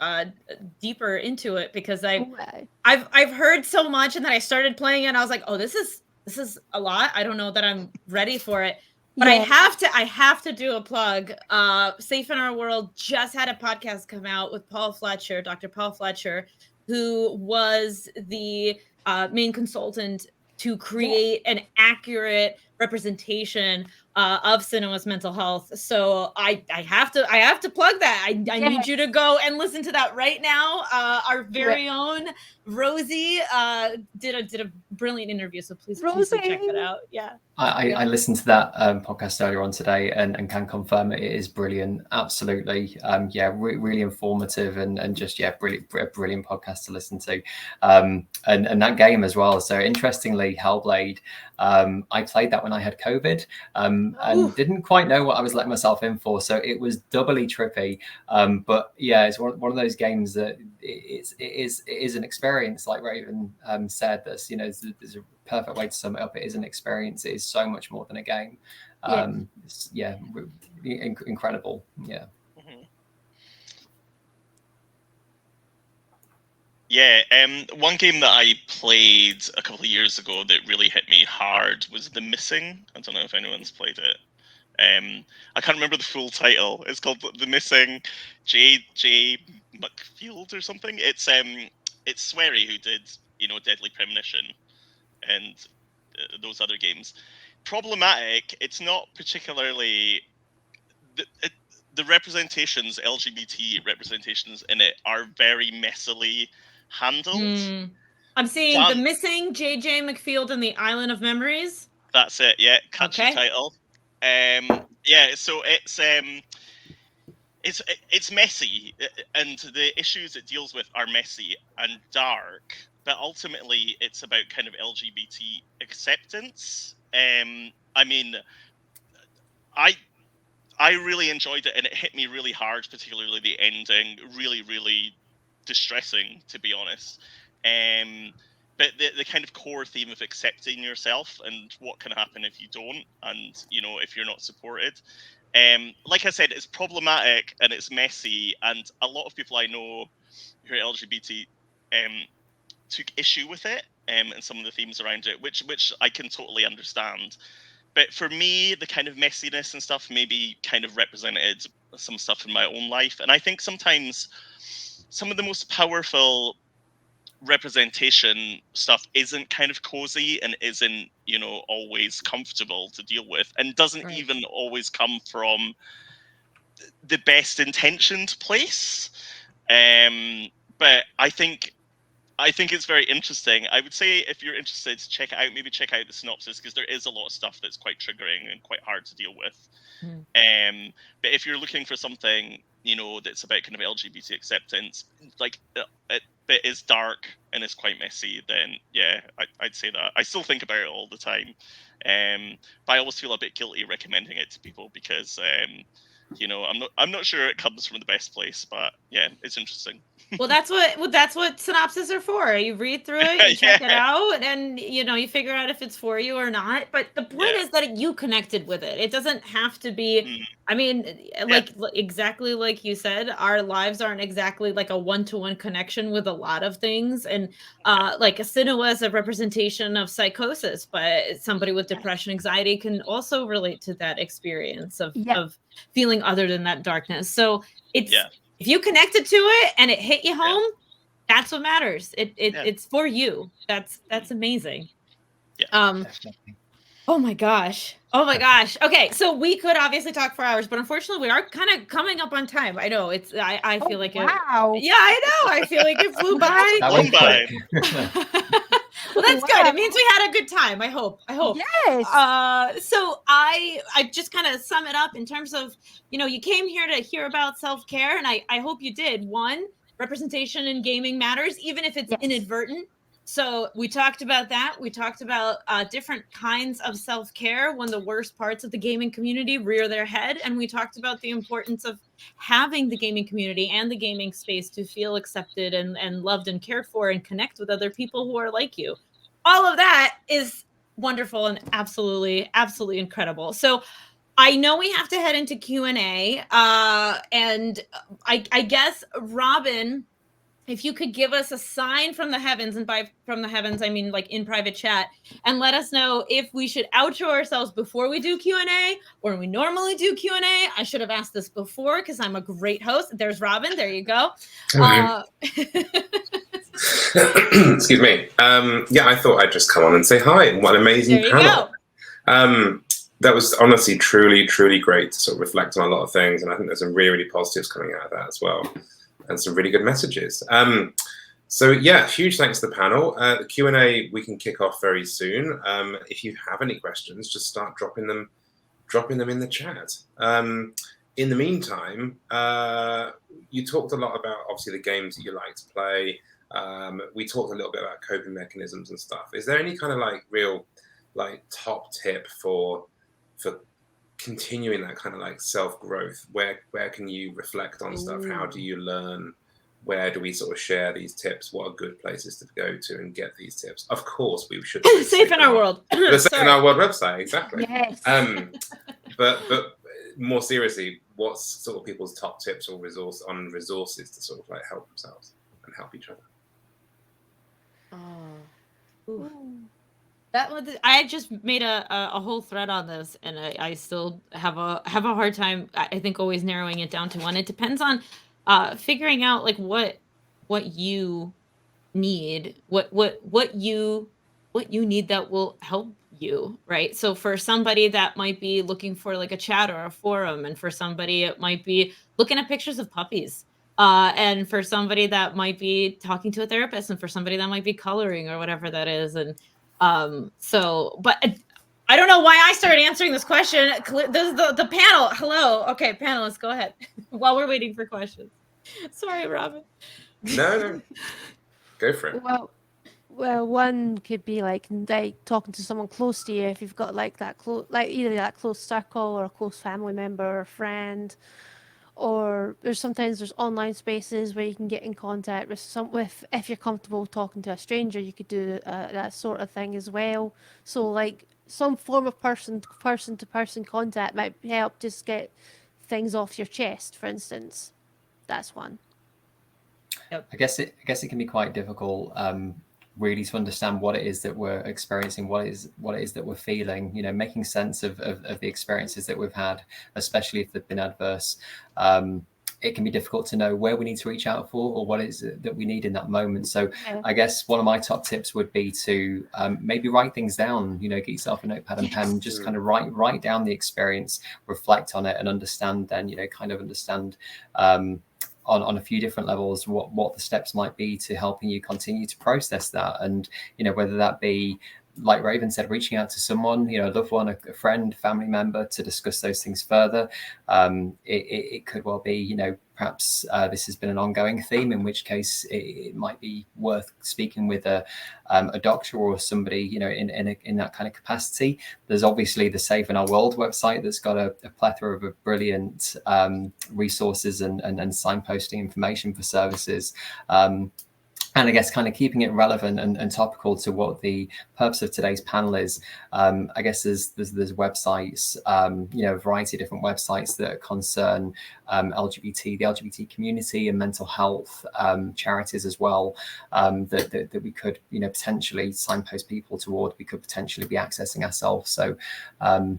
deeper into it, because I've heard so much, and then I started playing it and I was like, oh, this is a lot. I don't know that I'm ready for it. But I have to do a plug. Safe in Our World just had a podcast come out with Paul Fletcher, Dr. Paul Fletcher, who was the main consultant to create an accurate representation of Sinua's mental health. So I have to plug that. I need you to go and listen to that right now. Our very own Rosie did a brilliant interview. So please do check that out. Yeah.
I listened to that podcast earlier on today and can confirm it is brilliant. Absolutely. Really informative and just, brilliant podcast to listen to. And that game as well. So interestingly, Hellblade, I played that when I had COVID and didn't quite know what I was letting myself in for. So it was doubly trippy. But yeah, it's one of those games that it is an experience, like Raven said. There's a perfect way to sum it up. It is an experience. It is so much more than a game. Incredible. Yeah.
Yeah, one game that I played a couple of years ago that really hit me hard was The Missing. I don't know if anyone's played it. I can't remember the full title. It's called The Missing, J. McField or something. It's Swery who did, Deadly Premonition and those other games. Problematic. It's not particularly the representations, LGBT representations in it are very messily handled.
I'm seeing The Missing, J.J. McField and the Island of Memories.
That's it. Yeah, catchy title. So it's messy, and the issues it deals with are messy and dark. But ultimately, it's about kind of LGBT acceptance. I really enjoyed it, and it hit me really hard, particularly the ending. Really, really distressing, to be honest. But the kind of core theme of accepting yourself and what can happen if you don't, and if you're not supported. Like I said, it's problematic and it's messy, and a lot of people I know who are LGBT took issue with it and some of the themes around it, which I can totally understand. But for me, the kind of messiness and stuff maybe kind of represented some stuff in my own life. And I think sometimes some of the most powerful representation stuff isn't kind of cozy and isn't, always comfortable to deal with, and doesn't even always come from the best intentioned place. But I think it's very interesting. I would say if you're interested, check out the synopsis, because there is a lot of stuff that's quite triggering and quite hard to deal with. But if you're looking for something, that's about kind of LGBT acceptance, like it is dark and it's quite messy, then yeah, I'd say that. I still think about it all the time. But I always feel a bit guilty recommending it to people because I'm not sure it comes from the best place, but yeah, it's interesting.
Well, that's what synopses are for. You read through it, you check it out, and you figure out if it's for you or not. But the point is that you connected with it. It doesn't have to be. I mean, exactly like you said, our lives aren't exactly like a one-to-one connection with a lot of things, and like a Sinua is a representation of psychosis, but somebody with depression, anxiety can also relate to that experience of feeling other than that darkness. So it's. If you connected to it and it hit you home, that's what matters. It's for you. That's amazing.
Yeah.
Oh my gosh. Okay, so we could obviously talk for hours, but unfortunately, we are kind of coming up on time. I know it's. I feel like
wow.
I know. I feel like it flew by.
That was quick.
Well, that's good. It means we had a good time. I hope.
Yes.
So I just kind of sum it up in terms of, you came here to hear about self-care, and I hope you did. One, representation in gaming matters, even if it's inadvertent. So we talked about that. We talked about different kinds of self-care when the worst parts of the gaming community rear their head. And we talked about the importance of having the gaming community and the gaming space to feel accepted and loved and cared for and connect with other people who are like you. All of that is wonderful and absolutely, absolutely incredible. So I know we have to head into Q&A. And I guess, Robin, if you could give us a sign from the heavens, and by from the heavens, I mean like in private chat, and let us know if we should outro ourselves before we do Q&A or we normally do Q&A. I should have asked this before because I'm a great host. There's Robin. There you go.
Excuse me. Yeah, I thought I'd just come on and say hi. What an amazing panel. That was honestly truly, truly great to sort of reflect on a lot of things. And I think there's some really, really positives coming out of that as well. And some really good messages. So yeah, huge thanks to the panel. The Q&A we can kick off very soon. If you have any questions, just start dropping them in the chat. In the meantime, you talked a lot about obviously the games that you like to play. We talked a little bit about coping mechanisms and stuff. Is there any kind of like real like top tip for continuing that kind of like self-growth? Where can you reflect on stuff? How do you learn? Where do we sort of share these tips? What are good places to go to and get these tips? Of course, we should
Safe in our world.
The Safe in Our World website, exactly.
Yes.
But more seriously, what's sort of people's top tips or resources to sort of like help themselves and help each other?
That was, I just made a whole thread on this, and I still have a hard time, I think, always narrowing it down to one. It depends on figuring out like what you need, what you need that will help you, right? So for somebody that might be looking for like a chat or a forum, and for somebody it might be looking at pictures of puppies. And for somebody that might be talking to a therapist, and for somebody that might be coloring or whatever that is. And but I don't know why I started answering this question. This is the panel. Hello. Okay, panelists, go ahead while we're waiting for questions. Sorry, Robin.
No. Go for it.
Well, one could be like talking to someone close to you if you've got like that close, like either that close circle or a close family member or friend. Or sometimes there's online spaces where you can get in contact with if you're comfortable talking to a stranger, you could do that sort of thing as well. So like some form of person to person contact might help just get things off your chest, for instance. That's one.
Yep. I guess it can be quite difficult really to understand what it is that we're experiencing, what it is that we're feeling, making sense of the experiences that we've had, especially if they've been adverse. It can be difficult to know where we need to reach out for or what it is that we need in that moment. So I guess one of my top tips would be to maybe write things down, get yourself a notepad and pen, just kind of write down the experience, reflect on it, and understand then, understand on a few different levels what the steps might be to helping you continue to process that. And whether that be, like Raven said, reaching out to someone, a loved one, a friend, family member, to discuss those things further. It could well be, perhaps this has been an ongoing theme, in which case it might be worth speaking with a doctor or somebody, in that kind of capacity. There's obviously the Safe in Our World website that's got a plethora of brilliant resources and signposting information for services. And I guess kind of keeping it relevant and topical to what the purpose of today's panel is. I guess there's websites, a variety of different websites that concern the LGBT community and mental health, charities as well, that we could, potentially signpost people toward, we could potentially be accessing ourselves. So I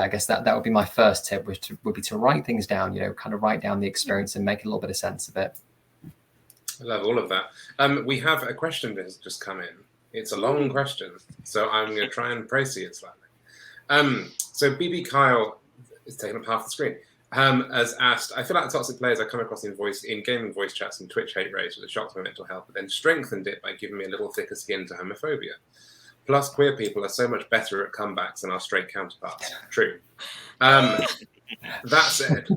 guess that would be my first tip, would be to write things down, kind of write down the experience and make a little bit of sense of it.
I love all of that. We have a question that has just come in. It's a long question, so I'm going to try and précis it slightly. So BB Kyle is taking up half the screen. Has asked, I feel like the toxic players I come across in gaming voice chats and Twitch hate raids with a shock to my mental health, but then strengthened it by giving me a little thicker skin to homophobia. Plus, queer people are so much better at comebacks than our straight counterparts. True. That said,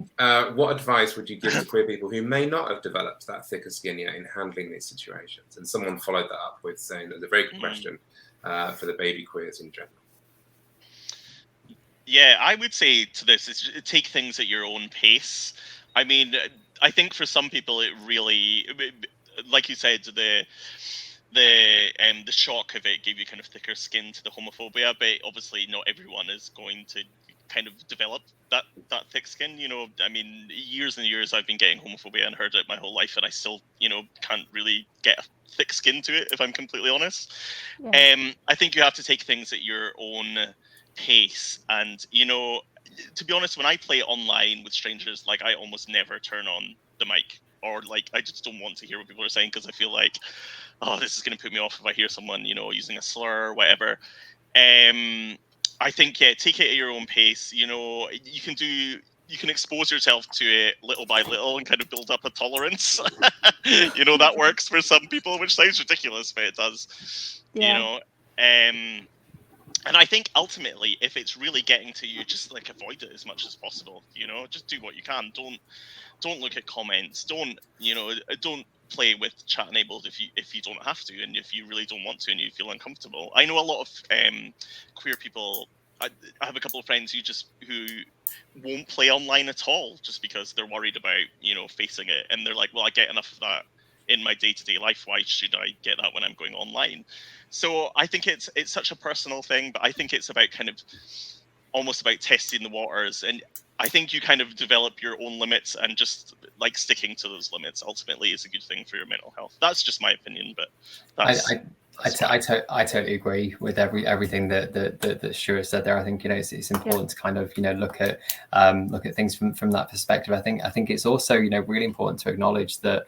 what advice would you give to queer people who may not have developed that thicker skin yet in handling these situations? And someone followed that up with saying there's a very good question for the baby queers in general.
Yeah, I would say to this is take things at your own pace. I mean, I think for some people it really, like you said, the shock of it gave you kind of thicker skin to the homophobia, but obviously not everyone is going to kind of develop that thick skin. You know, I mean, years and years I've been getting homophobia and heard it my whole life, and I still, you know, can't really get a thick skin to it, if I'm completely honest.
Yeah.
I think you have to take things at your own pace, and you know, to be honest, when I play online with strangers, like I almost never turn on the mic, or like I just don't want to hear what people are saying, because I feel like, oh, this is going to put me off if I hear someone, you know, using a slur or whatever. I think, yeah, take it at your own pace. You know, you can expose yourself to it little by little and kind of build up a tolerance. You know, that works for some people, which sounds ridiculous, but it does.
Yeah.
You know, and I think ultimately, if it's really getting to you, just like avoid it as much as possible. You know, just do what you can. Don't look at comments. Don't play with chat enabled if you don't have to, and if you really don't want to and you feel uncomfortable. I know a lot of queer people. I have a couple of friends who won't play online at all just because they're worried about, you know, facing it, and they're like, well, I get enough of that in my day-to-day life. Why should I get that when I'm going online? So I think it's such a personal thing, but I think it's about kind of almost about testing the waters, and I think you kind of develop your own limits, and just like sticking to those limits ultimately is a good thing for your mental health. That's just my opinion, but that's
I totally agree with everything that Stuart said there. I think, you know, it's important to kind of, you know, look at things from that perspective. I think it's also, you know, really important to acknowledge that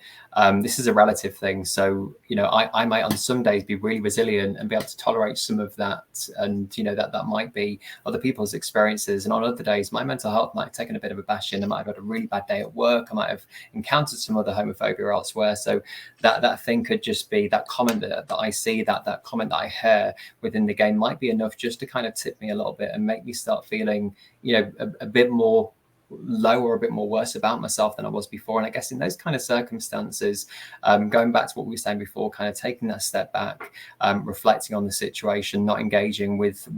this is a relative thing. So, you know, I might on some days be really resilient and be able to tolerate some of that, and you know that might be other people's experiences. And on other days, my mental health might have taken a bit of a bashing. I might have had a really bad day at work. I might have encountered some other homophobia elsewhere. So that thing could just be that comment that I see, that comment that I hear within the game might be enough just to kind of tip me a little bit and make me start feeling, you know, a bit more low or a bit more worse about myself than I was before. And I guess in those kind of circumstances, going back to what we were saying before, kind of taking that step back, reflecting on the situation, not engaging with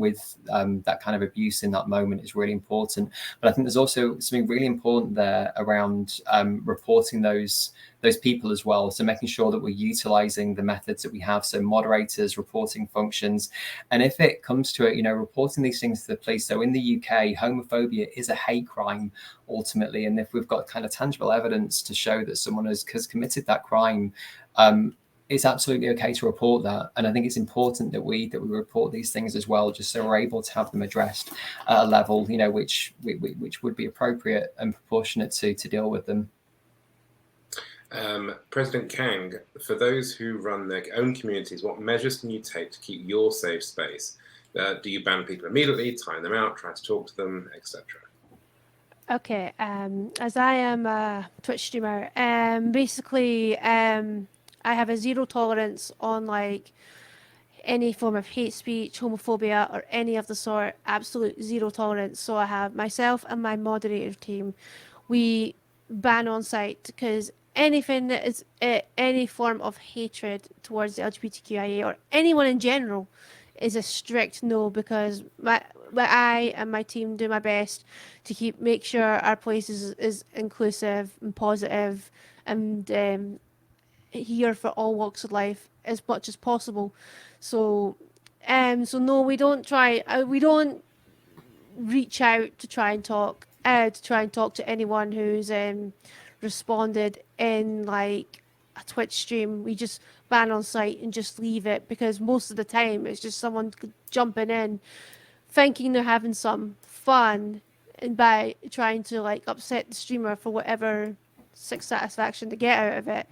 that kind of abuse in that moment is really important. But I think there's also something really important there around reporting those people as well. So making sure that we're utilizing the methods that we have. So moderators, reporting functions. And if it comes to it, you know, reporting these things to the police. So in the UK, homophobia is a hate crime ultimately. And if we've got kind of tangible evidence to show that someone has committed that crime, it's absolutely okay to report that. And I think it's important that we report these things as well, just so we're able to have them addressed at a level, you know, which would be appropriate and proportionate to deal with them.
President Kang, for those who run their own communities, what measures can you take to keep your safe space? Do you ban people immediately, time them out, try to talk to them, etc.?
Okay, as I am a Twitch streamer, basically, I have a zero tolerance on like any form of hate speech, homophobia, or any of the sort. Absolute zero tolerance. So I have myself and my moderator team. We ban on site because anything that is any form of hatred towards the LGBTQIA or anyone in general is a strict no, because I and my team do my best to make sure our place is inclusive and positive and here for all walks of life as much as possible. So no, we don't reach out to try and talk to anyone who's responded in like a Twitch stream. We just ban on site and just leave it, because most of the time it's just someone jumping in thinking they're having some fun, and by trying to like upset the streamer for whatever satisfaction to get out of it.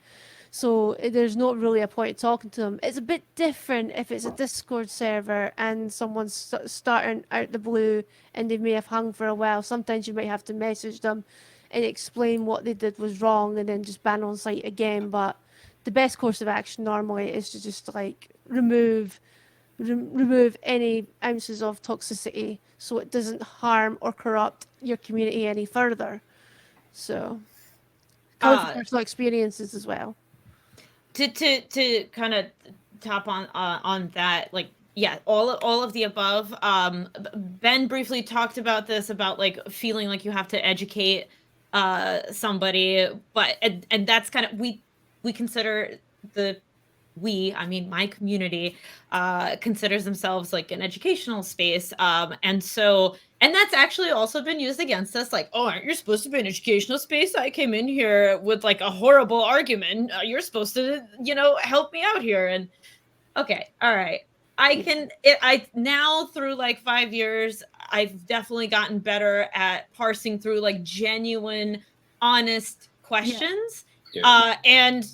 So there's not really a point talking to them. It's a bit different if it's a Discord server and someone's starting out the blue and they may have hung for a while. Sometimes you might have to message them and explain what they did was wrong and then just ban on site again. But the best course of action normally is to just like remove remove any ounces of toxicity so it doesn't harm or corrupt your community any further. So, coming from personal experiences as well.
To kind of top on that, like, yeah, all of the above. Ben briefly talked about this, about like feeling like you have to educate somebody, but and that's kind of, we consider I mean, my community considers themselves like an educational space. And that's actually also been used against us. Like, oh, aren't you supposed to be an educational space? I came in here with like a horrible argument. You're supposed to, help me out here. And okay, all right. I now, through like 5 years, I've definitely gotten better at parsing through like genuine, honest questions. And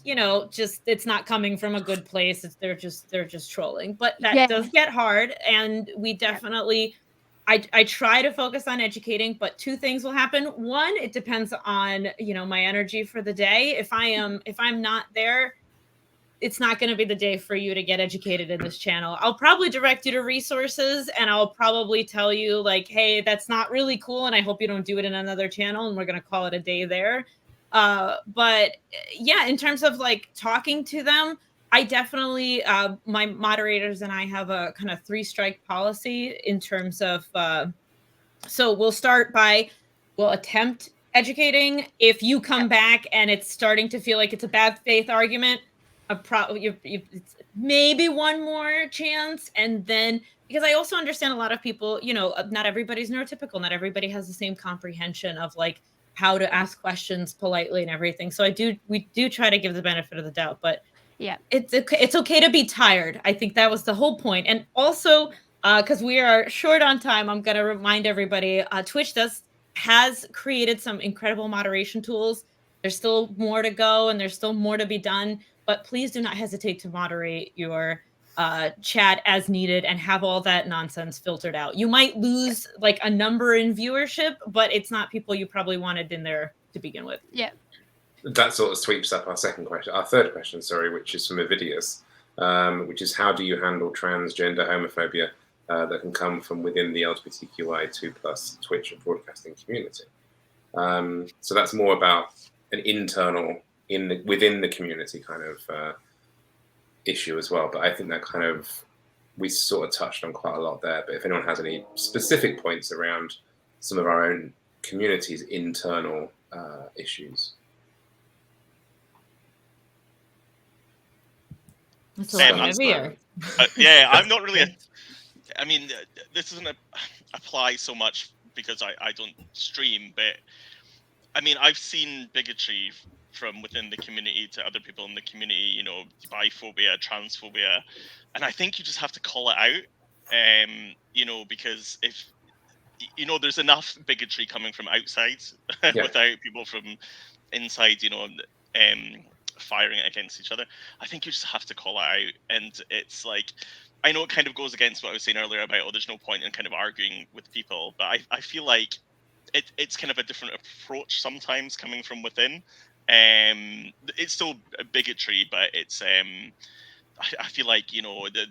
just, it's not coming from a good place. They're just trolling. But that does get hard. And we definitely, I try to focus on educating, but two things will happen. One, it depends on, my energy for the day. If I'm not there, it's not going to be the day for you to get educated in this channel. I'll probably direct you to resources, and I'll probably tell you like, hey, that's not really cool, and I hope you don't do it in another channel, and we're going to call it a day there. But yeah, in terms of like talking to them, I definitely, my moderators and I have a kind of 3-strike policy in terms of, so we'll start by, we'll attempt educating. If you come back and it's starting to feel like it's a bad faith argument, it's maybe one more chance. And then, because I also understand a lot of people, not everybody's neurotypical, not everybody has the same comprehension of like how to ask questions politely and everything. So we do try to give the benefit of the doubt, but
yeah,
it's okay to be tired. I think that was the whole point. And also, because we are short on time, I'm going to remind everybody, Twitch has created some incredible moderation tools. There's still more to go, and there's still more to be done, but please do not hesitate to moderate your chat as needed and have all that nonsense filtered out. You might lose like a number in viewership, but it's not people you probably wanted in there to begin with.
Yeah.
That sort of sweeps up our third question, which is from Avidius, which is, how do you handle transgender homophobia that can come from within the LGBTQIA2+ Twitch and broadcasting community? So that's more about an internal, within the community kind of issue as well. But I think that kind of, we sort of touched on quite a lot there. But if anyone has any specific points around some of our own community's internal issues.
It's a lot heavier.
Yeah, I'm not really. I mean, this doesn't apply so much because I don't stream, but I mean, I've seen bigotry from within the community to other people in the community, biphobia, transphobia, and I think you just have to call it out, because if, there's enough bigotry coming from outside without people from inside, firing it against each other. I think you just have to call it out. And it's like, I know it kind of goes against what I was saying earlier about, there's no point in kind of arguing with people, but I feel like it's kind of a different approach sometimes coming from within. It's still bigotry, but it's I feel like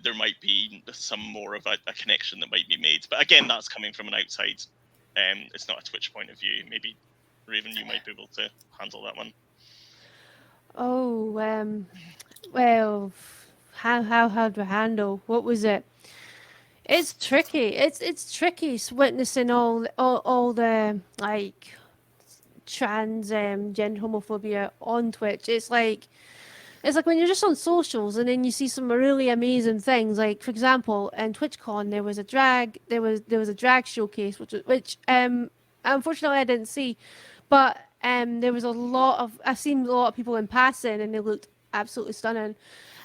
there might be some more of a connection that might be made. But again, that's coming from an outside. It's not a Twitch point of view. Maybe Raven, you might be able to handle that one.
Oh, well, how do I handle? What was it? It's tricky. It's tricky witnessing all the like trans gender homophobia on Twitch. It's like when you're just on socials and then you see some really amazing things. Like, for example, in TwitchCon there was a drag showcase, which unfortunately I didn't see, but there was I've seen a lot of people in passing and they looked absolutely stunning.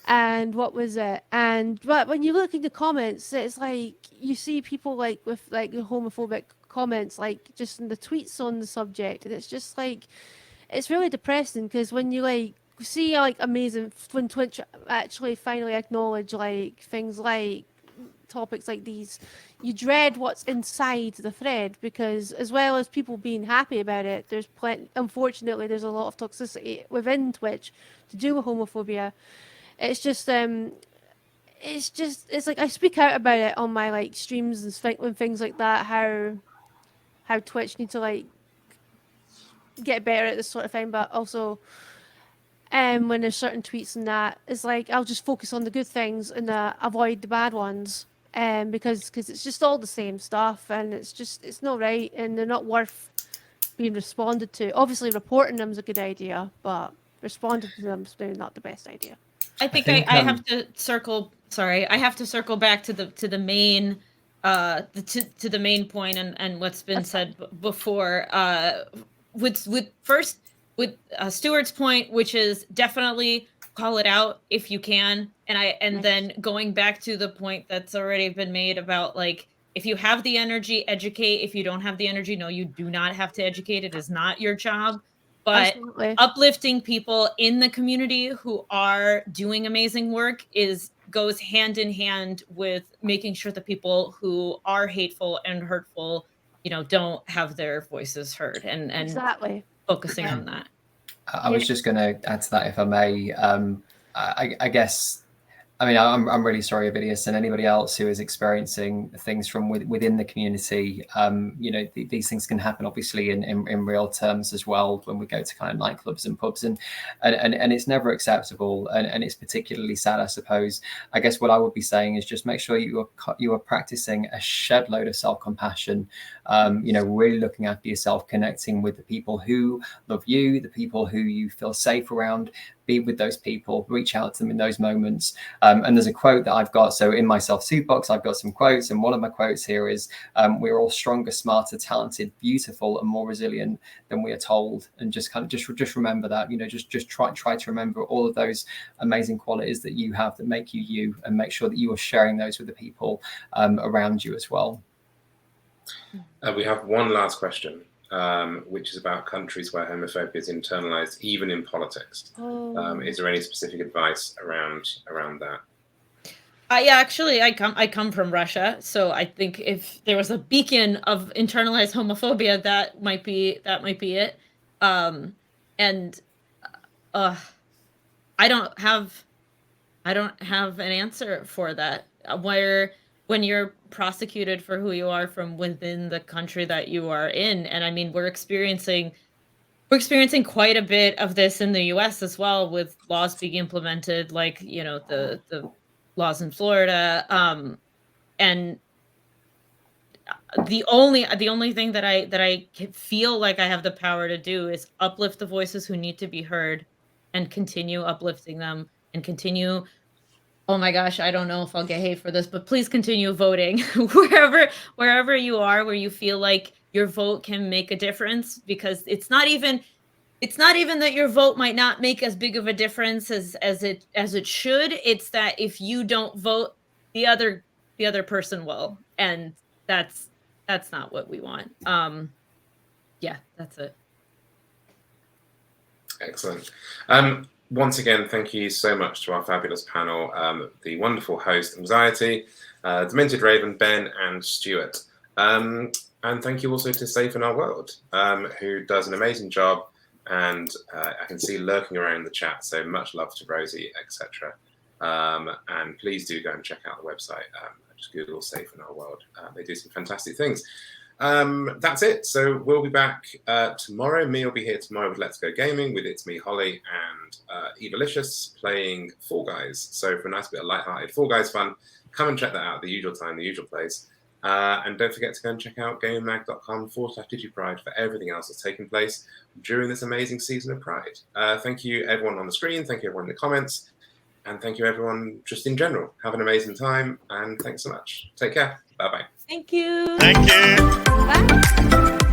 And what was it? But when you look in the comments, it's like you see people like with like the homophobic comments, like just in the tweets on the subject, and it's just like, it's really depressing because when you like see like amazing, when Twitch actually finally acknowledge like things like topics like these, you dread what's inside the thread, because as well as people being happy about it, unfortunately there's a lot of toxicity within Twitch to do with homophobia. It's just it's like I speak out about it on my like streams and things like that, how Twitch need to like get better at this sort of thing, but also when there's certain tweets and that, it's like I'll just focus on the good things and avoid the bad ones, because it's just all the same stuff, and it's not right, and they're not worth being responded to. Obviously, reporting them is a good idea, but responding to them is maybe not the best idea.
I think I have to circle. Sorry, I have to circle back to the main to the main point and what's been said before. With Stuart's point, which is definitely call it out if you can, and then going back to the point that's already been made about like, if you have the energy, educate. If you don't have the energy, no, you do not have to educate. It is not your job. But
Absolutely.
uplifting people in the community who are doing amazing work goes hand in hand with making sure the people who are hateful and hurtful, don't have their voices heard, and
Exactly.
focusing on that.
I was just going to add to that, if I may. I guess, I mean, I'm really sorry, Avidius, and anybody else who is experiencing things from within the community. These things can happen, obviously, in real terms as well when we go to kind of nightclubs and pubs, and it's never acceptable, and it's particularly sad, I suppose. I guess what I would be saying is just make sure you are practicing a shed load of self-compassion. Really looking after yourself, connecting with the people who love you, the people who you feel safe around. Be with those people, reach out to them in those moments. And there's a quote that I've got. So in my self-soothe box, I've got some quotes. And one of my quotes here is, we're all stronger, smarter, talented, beautiful, and more resilient than we are told. And just remember that, just try to remember all of those amazing qualities that you have that make you you, and make sure that you are sharing those with the people around you as well.
We have one last question. Which is about countries where homophobia is internalized, even in politics. Is there any specific advice around that?
Actually, I come from Russia, so I think if there was a beacon of internalized homophobia, that might be it. I don't have an answer for that. When you're prosecuted for who you are from within the country that you are in, and I mean, we're experiencing quite a bit of this in the U.S. as well, with laws being implemented, like the laws in Florida, and the only thing that I feel like I have the power to do is uplift the voices who need to be heard, and continue uplifting them, and continue. Oh my gosh, I don't know if I'll get hate for this, but please continue voting wherever you are, where you feel like your vote can make a difference, because it's not even that your vote might not make as big of a difference as it should. It's that if you don't vote, the other person will, and that's not what we want. Yeah, that's it.
Excellent. Once again, thank you so much to our fabulous panel, the wonderful host, Mxiety, Demented Raven, Ben, and Stuart. And thank you also to Safe in Our World, who does an amazing job, and I can see lurking around the chat, so much love to Rosie, etc. And please do go and check out the website. Just Google Safe in Our World. They do some fantastic things. That's it. So we'll be back tomorrow. Me will be here tomorrow with Let's Go Gaming, with It's Me, Holly, and Evalicious playing Fall Guys. So for a nice bit of lighthearted Fall Guys fun, come and check that out, the usual time, the usual place. And don't forget to go and check out gaymingmag.com/DigiPride for everything else that's taking place during this amazing season of Pride. Thank you everyone on the screen, thank you everyone in the comments, and thank you everyone just in general. Have an amazing time, and thanks so much. Take care. Bye-bye.
Thank you.
Thank you.
Bye.